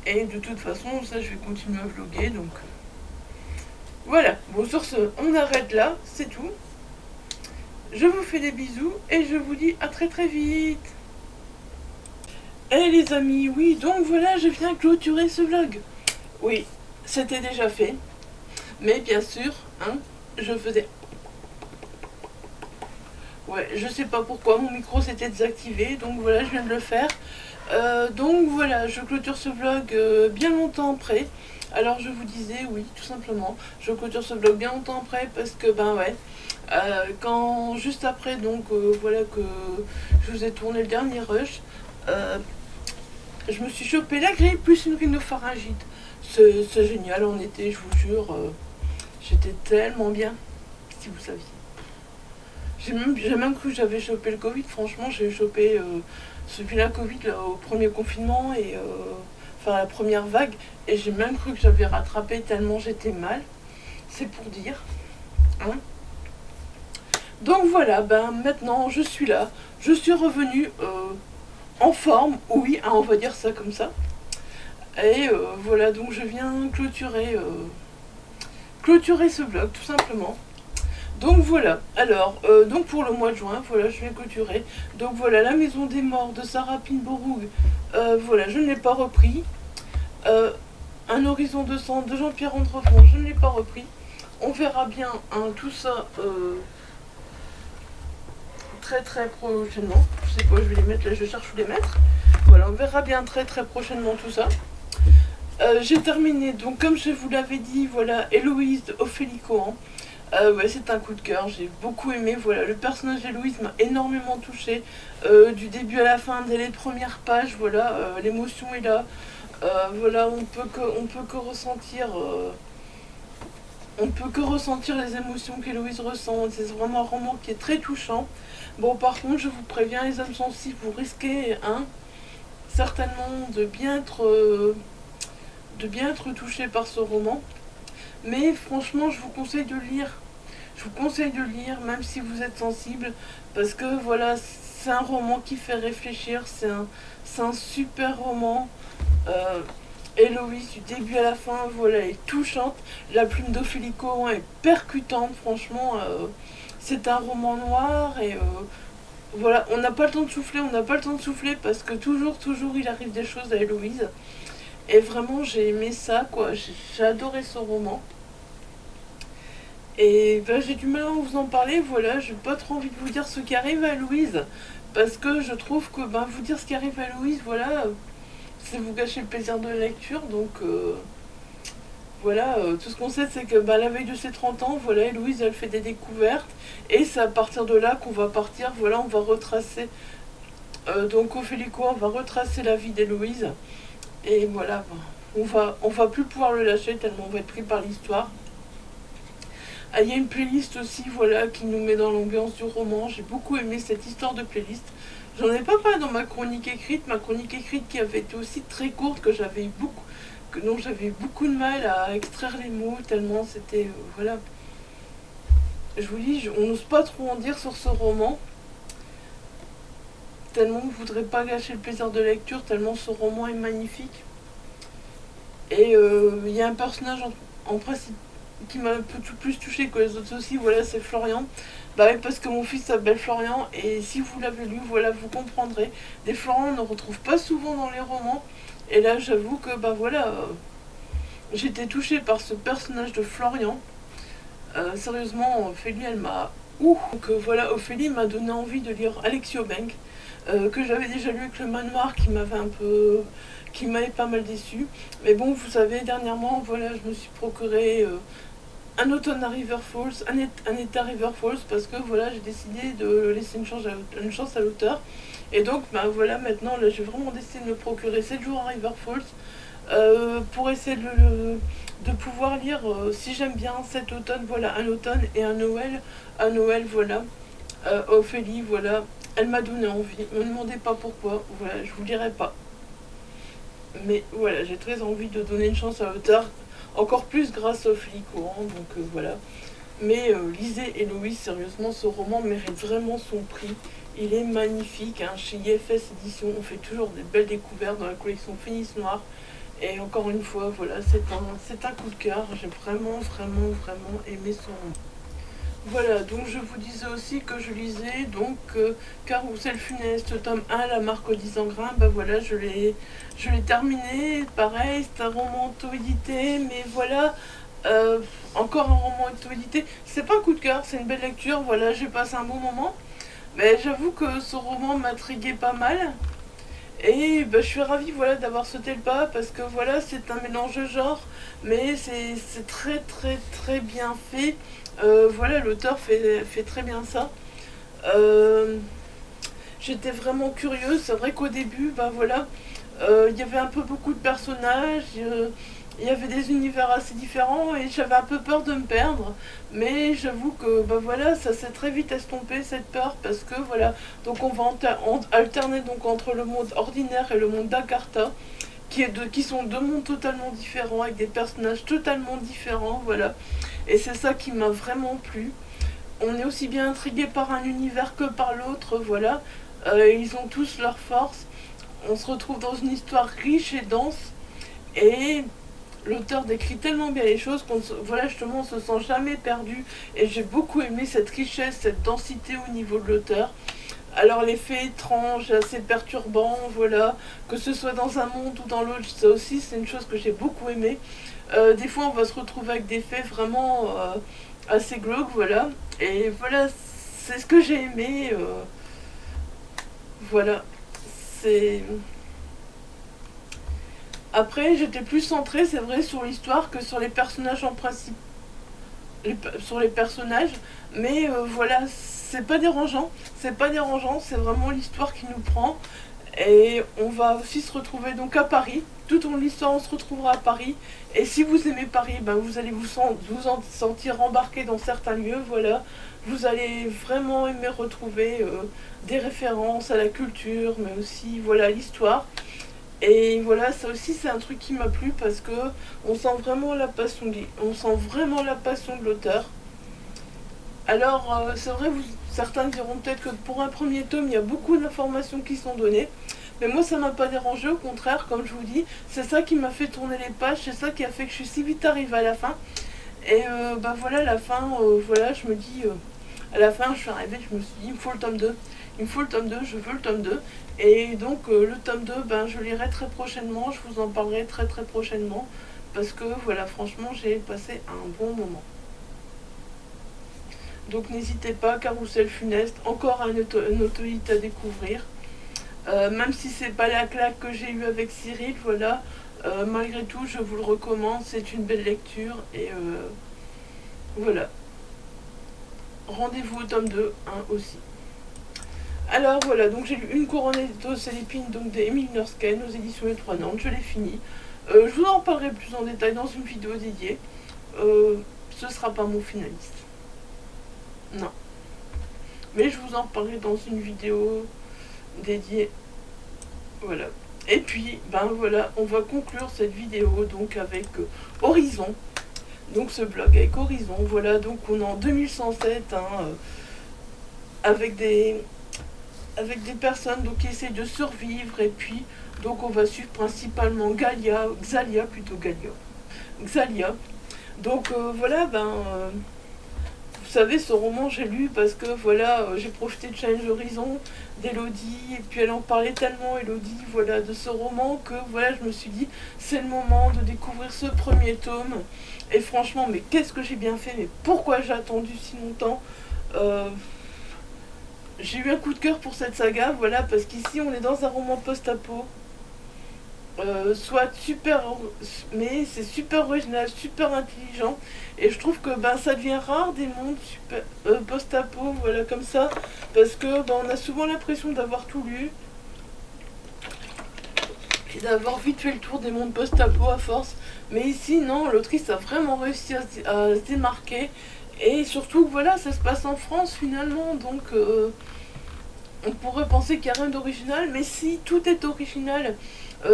Et de toute façon ça je vais continuer à vlogger. Donc voilà. Bon, sur ce, on arrête là. C'est tout. Je vous fais des bisous. Et je vous dis à très très vite. Eh les amis, oui, donc voilà, je viens clôturer ce vlog. Oui, c'était déjà fait. Mais bien sûr, hein, je faisais... Ouais, je sais pas pourquoi, mon micro s'était désactivé, donc voilà, je viens de le faire. Donc voilà, je clôture ce vlog bien longtemps après. Alors je vous disais, oui, tout simplement, je clôture ce vlog bien longtemps après parce que, ben ouais, quand juste après, donc voilà que je vous ai tourné le dernier rush, je me suis chopé la grippe plus une rhinopharyngite. C'est génial en été, je vous jure. J'étais tellement bien, si vous saviez. J'ai même cru que j'avais chopé le Covid. Franchement, j'ai chopé celui-là Covid là, au premier confinement et enfin la première vague. Et j'ai même cru que j'avais rattrapé tellement j'étais mal. C'est pour dire. Hein. Donc voilà, ben maintenant je suis là. Je suis revenue en forme, oui, hein, on va dire ça comme ça. Et voilà, donc je viens clôturer ce vlog tout simplement. Donc voilà, alors, donc pour le mois de juin, voilà, je vais clôturer. Donc voilà, La Maison des Morts de Sarah Pinborough, voilà, je ne l'ai pas repris. Un Horizon 200 de Jean-Pierre Entrefond, je ne l'ai pas repris. On verra bien hein, tout ça très très prochainement. Je sais pas, je vais les mettre là, je cherche où les mettre. Voilà, on verra bien très très prochainement tout ça. J'ai terminé, donc comme je vous l'avais dit, voilà, Héloïse de Ophélie Cohen. Ouais, c'est un coup de cœur, j'ai beaucoup aimé. Voilà, le personnage d'Héloïse m'a énormément touchée du début à la fin, dès les premières pages. Voilà, l'émotion est là. Voilà, on peut que ressentir les émotions qu'Héloïse ressent. C'est vraiment un roman qui est très touchant. Bon, par contre, je vous préviens, les âmes sensibles, vous risquez certainement de bien être touché par ce roman. Mais franchement, je vous conseille de le lire. Je vous conseille de le lire, même si vous êtes sensible, parce que voilà, c'est un roman qui fait réfléchir, c'est un super roman. Héloïse, du début à la fin, voilà, elle est touchante. La plume d'Ophélie Cohen est percutante, franchement. C'est un roman noir et voilà, on n'a pas le temps de souffler, parce que toujours, il arrive des choses à Héloïse. Et vraiment, j'ai aimé ça, quoi. J'ai adoré ce roman. Et ben, j'ai du mal à vous en parler, voilà, j'ai pas trop envie de vous dire ce qui arrive à Louise, parce que je trouve que ben, vous dire ce qui arrive à Louise, voilà, c'est vous gâcher le plaisir de la lecture, donc voilà, tout ce qu'on sait c'est que ben, la veille de ses 30 ans, voilà, Héloïse elle fait des découvertes, et c'est à partir de là qu'on va partir, voilà, on va retracer, donc Ophélie Court, on va retracer la vie d'Héloïse, et voilà, ben, on va plus pouvoir le lâcher tellement on va être pris par l'histoire. Ah, il y a une playlist aussi, voilà, qui nous met dans l'ambiance du roman. J'ai beaucoup aimé cette histoire de playlist. J'en ai pas parlé dans ma chronique écrite qui avait été aussi très courte, que j'avais eu beaucoup, dont j'avais eu beaucoup de mal à extraire les mots, tellement c'était, voilà. Je vous dis, on n'ose pas trop en dire sur ce roman, tellement on ne voudrait pas gâcher le plaisir de lecture, tellement ce roman est magnifique. Et il y a un personnage en principe qui m'a un peu tout plus touché que les autres aussi, voilà, c'est Florian. Bah oui, parce que mon fils s'appelle Florian, et si vous l'avez lu, voilà, vous comprendrez. Des Florian, on ne retrouve pas souvent dans les romans, et là, j'avoue que, bah voilà, j'étais touchée par ce personnage de Florian. Sérieusement, Ophélie, elle m'a... Ouh. Donc voilà, Ophélie m'a donné envie de lire Alexio Bank, que j'avais déjà lu avec Le Manoir, qui m'avait un peu... qui m'avait pas mal déçu. Mais bon, vous savez, dernièrement, voilà, je me suis procuré... un automne à River Falls, un été à River Falls, parce que voilà, j'ai décidé de laisser une chance à l'auteur. Et donc, bah, voilà, maintenant, là, j'ai vraiment décidé de me procurer 7 jours à River Falls pour essayer de pouvoir lire, si j'aime bien, cet automne, voilà, un automne et un Noël. Un Noël, voilà. Ophélie, voilà, elle m'a donné envie. Ne me demandez pas pourquoi, voilà, je vous le dirai pas. Mais voilà, j'ai très envie de donner une chance à l'auteur, encore plus grâce au flic courant, donc voilà. Mais lisez Héloïse, sérieusement, ce roman mérite vraiment son prix. Il est magnifique, hein. Chez IFS Édition, on fait toujours des belles découvertes dans la collection Finis Noir. Et encore une fois, voilà, c'est un coup de cœur. J'ai vraiment, vraiment, vraiment aimé ce roman. Voilà, donc je vous disais aussi que je lisais donc Carrousel funeste, tome 1, La marque aux 10 en grains. Bah voilà, je l'ai terminé. Pareil, c'est un roman auto-édité, mais voilà, euh, encore un roman auto-édité. C'est pas un coup de cœur, c'est une belle lecture. Voilà, j'ai passé un bon moment. Mais j'avoue que ce roman m'intriguait pas mal. Et bah, je suis ravie, voilà, d'avoir sauté le pas, parce que voilà, c'est un mélange de genres, mais c'est très très très bien fait. Voilà, l'auteur fait très bien ça. Euh, J'étais vraiment curieuse. C'est vrai qu'au début, bah voilà, il y avait un peu beaucoup de personnages, il y avait des univers assez différents, et j'avais un peu peur de me perdre. Mais j'avoue que bah voilà, ça s'est très vite estompé cette peur, parce que voilà, donc on va alterner donc entre le monde ordinaire et le monde d'Agartha, qui sont deux mondes totalement différents, avec des personnages totalement différents, voilà. Et c'est ça qui m'a vraiment plu. On est aussi bien intrigué par un univers que par l'autre, voilà. Ils ont tous leurs forces. On se retrouve dans une histoire riche et dense, et l'auteur décrit tellement bien les choses voilà, justement, on se sent jamais perdu, et j'ai beaucoup aimé cette richesse, cette densité au niveau de l'auteur. Alors les faits étranges, assez perturbants, voilà, que ce soit dans un monde ou dans l'autre, ça aussi c'est une chose que j'ai beaucoup aimé. Des fois on va se retrouver avec des faits vraiment assez glauques, voilà, et voilà, c'est ce que j'ai aimé, voilà, c'est... Après j'étais plus centrée, c'est vrai, sur l'histoire que sur les personnages en principe, sur les personnages, mais voilà, c'est pas dérangeant, c'est vraiment l'histoire qui nous prend. Et on va aussi se retrouver donc à Paris. Tout au long de l'histoire, on se retrouvera à Paris. Et si vous aimez Paris, ben vous allez vous en sentir embarqué dans certains lieux. Voilà. Vous allez vraiment aimer retrouver des références à la culture, mais aussi voilà l'histoire. Et voilà, ça aussi c'est un truc qui m'a plu, parce que on sent vraiment la passion, on sent vraiment la passion de l'auteur. Alors c'est vrai, certains diront peut-être que pour un premier tome, il y a beaucoup d'informations qui sont données. Mais moi, ça m'a pas dérangé, au contraire, comme je vous dis, c'est ça qui m'a fait tourner les pages, c'est ça qui a fait que je suis si vite arrivée à la fin. Et bah voilà, la fin, voilà, je me dis, à la fin, je suis arrivée, je me suis dit, il me faut le tome 2. Il me faut le tome 2, je veux le tome 2. Et donc, le tome 2, ben, je lirai très prochainement, je vous en parlerai très très prochainement. Parce que, voilà, franchement, j'ai passé un bon moment. Donc n'hésitez pas, Carrousel funeste, encore un autolite à découvrir. Même si c'est pas la claque que j'ai eue avec Cyril, voilà, malgré tout je vous le recommande, c'est une belle lecture et voilà. Rendez-vous au tome 2 hein, aussi. Alors voilà, donc j'ai lu Une couronne d'os et d'épines donc d'Emile Nursken aux éditions Les Trois Nantes, je l'ai fini. Je vous en parlerai plus en détail dans une vidéo dédiée. Ce sera pas mon finaliste. Non. Mais je vous en parlerai dans une vidéo dédiée. Voilà. Et puis, ben voilà, on va conclure cette vidéo donc avec Horizon. Donc ce blog avec Horizon, voilà, donc on est en 2107, hein, avec des personnes donc, qui essayent de survivre, et puis donc on va suivre principalement Xalia. Donc voilà, vous savez, ce roman j'ai lu parce que voilà, j'ai profité de Challenge Horizon, d'Elodie, et puis elle en parlait tellement, Elodie, voilà, de ce roman, que voilà, je me suis dit, c'est le moment de découvrir ce premier tome. Et franchement, mais qu'est-ce que j'ai bien fait, mais pourquoi j'ai attendu si longtemps J'ai eu un coup de cœur pour cette saga, voilà, parce qu'ici on est dans un roman post-apo, soit super, mais c'est super original, super intelligent, et je trouve que ça devient rare des mondes super post-apo, voilà, comme ça, parce que on a souvent l'impression d'avoir tout lu et d'avoir vite fait le tour des mondes post-apo à force, mais ici non, l'autrice a vraiment réussi à se démarquer, et surtout voilà, ça se passe en France finalement, donc on pourrait penser qu'il n'y a rien d'original, mais si, tout est original.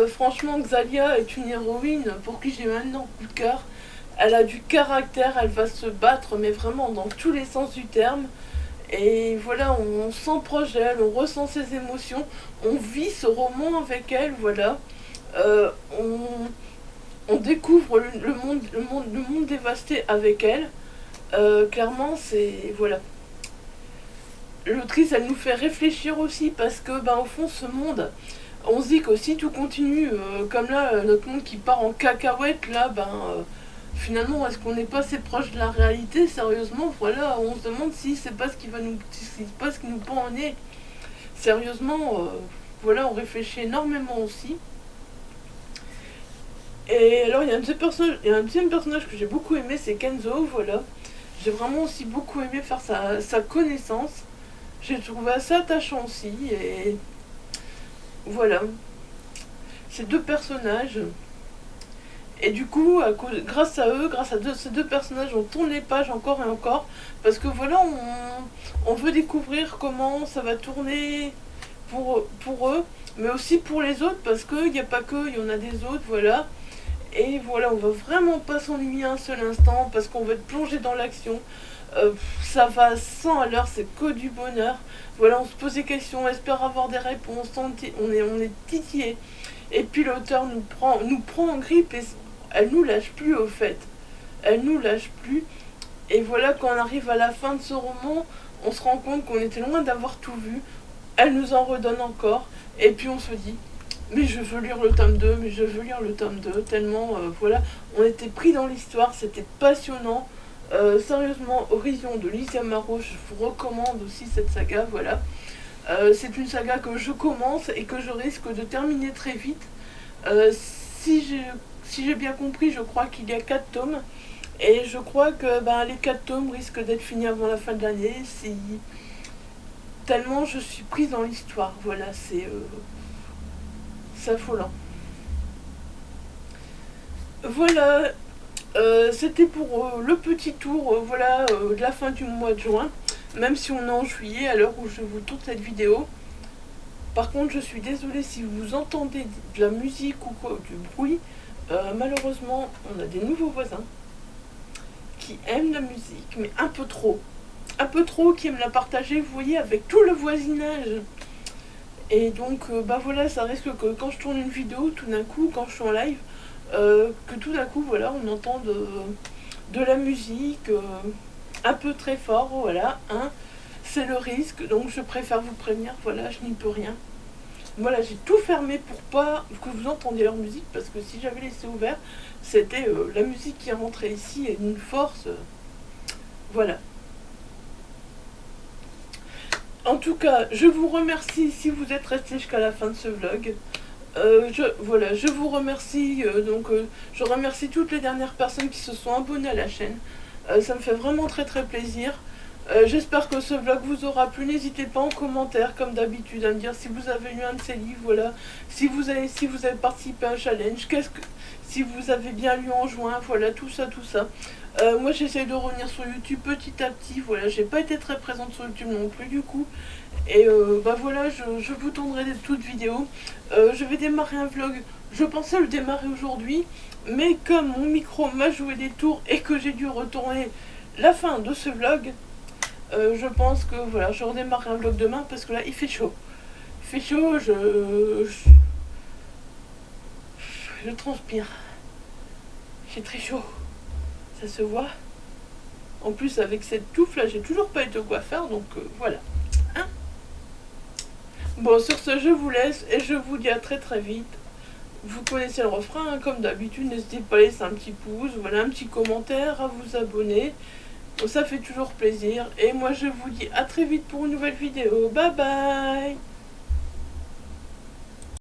Franchement, Xalia est une héroïne pour qui j'ai maintenant coup de cœur. Elle a du caractère, elle va se battre, mais vraiment dans tous les sens du terme. Et voilà, on sent proche d'elle, on ressent ses émotions, on vit ce roman avec elle, voilà. Euh, on découvre le monde dévasté avec elle. Clairement, c'est... Voilà. L'autrice, elle nous fait réfléchir aussi, parce que, au fond, ce monde... On se dit que si tout continue, comme là, notre monde qui part en cacahuète, là, finalement, est-ce qu'on n'est pas assez proche de la réalité? Sérieusement, voilà, on se demande si c'est pas ce qui va nous, si c'est pas ce qui nous pend en nez. Sérieusement, voilà, on réfléchit énormément aussi. Et alors, il y a un deuxième personnage que j'ai beaucoup aimé, c'est Kenzo, voilà. J'ai vraiment aussi beaucoup aimé faire sa connaissance. J'ai trouvé assez attachant aussi, et voilà. Ces deux personnages. Et du coup, grâce à eux, ces deux personnages, on tourne les pages encore et encore. Parce que voilà, on veut découvrir comment ça va tourner pour eux, mais aussi pour les autres, parce qu'il n'y a pas que, il y en a des autres, voilà. Et voilà, on va vraiment pas s'ennuyer un seul instant, parce qu'on va être plongé dans l'action. Ça va à 100 à l'heure, c'est que du bonheur. Voilà, on se pose des questions, on espère avoir des réponses, on est titillé. Et puis l'auteur nous prend en grippe, et elle nous lâche plus au fait. Elle nous lâche plus. Et voilà, quand on arrive à la fin de ce roman, on se rend compte qu'on était loin d'avoir tout vu. Elle nous en redonne encore. Et puis on se dit, mais je veux lire le tome 2, mais je veux lire le tome 2. Tellement, voilà, on était pris dans l'histoire, c'était passionnant. Sérieusement, Horizon de Lise Amaro, je vous recommande aussi cette saga, voilà. C'est une saga que je commence et que je risque de terminer très vite. Si j'ai bien compris, je crois qu'il y a 4 tomes. Et je crois que les 4 tomes risquent d'être finis avant la fin de l'année. Tellement je suis prise dans l'histoire. Voilà, c'est affolant. Voilà, c'était pour le petit tour voilà, de la fin du mois de juin. Même si on est en juillet à l'heure où je vous tourne cette vidéo. Par contre, je suis désolée si vous entendez de la musique ou quoi, du bruit. Malheureusement, on a des nouveaux voisins qui aiment la musique, mais un peu trop. Un peu trop, qui aiment la partager, vous voyez, avec tout le voisinage. Et donc, voilà, ça risque que quand je tourne une vidéo, tout d'un coup, quand je suis en live, que tout d'un coup, voilà, on entend de la musique un peu très fort, voilà, hein. C'est le risque, donc je préfère vous prévenir, voilà, je n'y peux rien. Voilà, j'ai tout fermé pour pas que vous entendiez leur musique, parce que si j'avais laissé ouvert, c'était la musique qui rentrait ici et d'une force. Voilà. En tout cas, je vous remercie si vous êtes resté jusqu'à la fin de ce vlog. Voilà, je vous remercie, je remercie toutes les dernières personnes qui se sont abonnées à la chaîne. Ça me fait vraiment très très plaisir. J'espère que ce vlog vous aura plu. N'hésitez pas en commentaire, comme d'habitude, à me dire si vous avez lu un de ces livres, voilà. Si vous avez participé à un challenge, si vous avez bien lu en juin, voilà, tout ça, tout ça. Moi, j'essaie de revenir sur YouTube petit à petit, voilà. J'ai pas été très présente sur YouTube non plus, du coup. Et bah voilà, je vous tendrai des toutes vidéos. Je vais démarrer un vlog. Je pensais le démarrer aujourd'hui, mais comme mon micro m'a joué des tours et que j'ai dû retourner la fin de ce vlog, je pense que voilà, je redémarrerai un vlog demain parce que là il fait chaud. Il fait chaud, je transpire. J'ai très chaud. Ça se voit. En plus avec cette touffe là, j'ai toujours pas été au coiffeur, donc voilà. Hein. Bon, sur ce, je vous laisse et je vous dis à très très vite. Vous connaissez le refrain, hein, comme d'habitude, n'hésitez pas à laisser un petit pouce, voilà, un petit commentaire, à vous abonner. Bon, ça fait toujours plaisir. Et moi, je vous dis à très vite pour une nouvelle vidéo. Bye bye!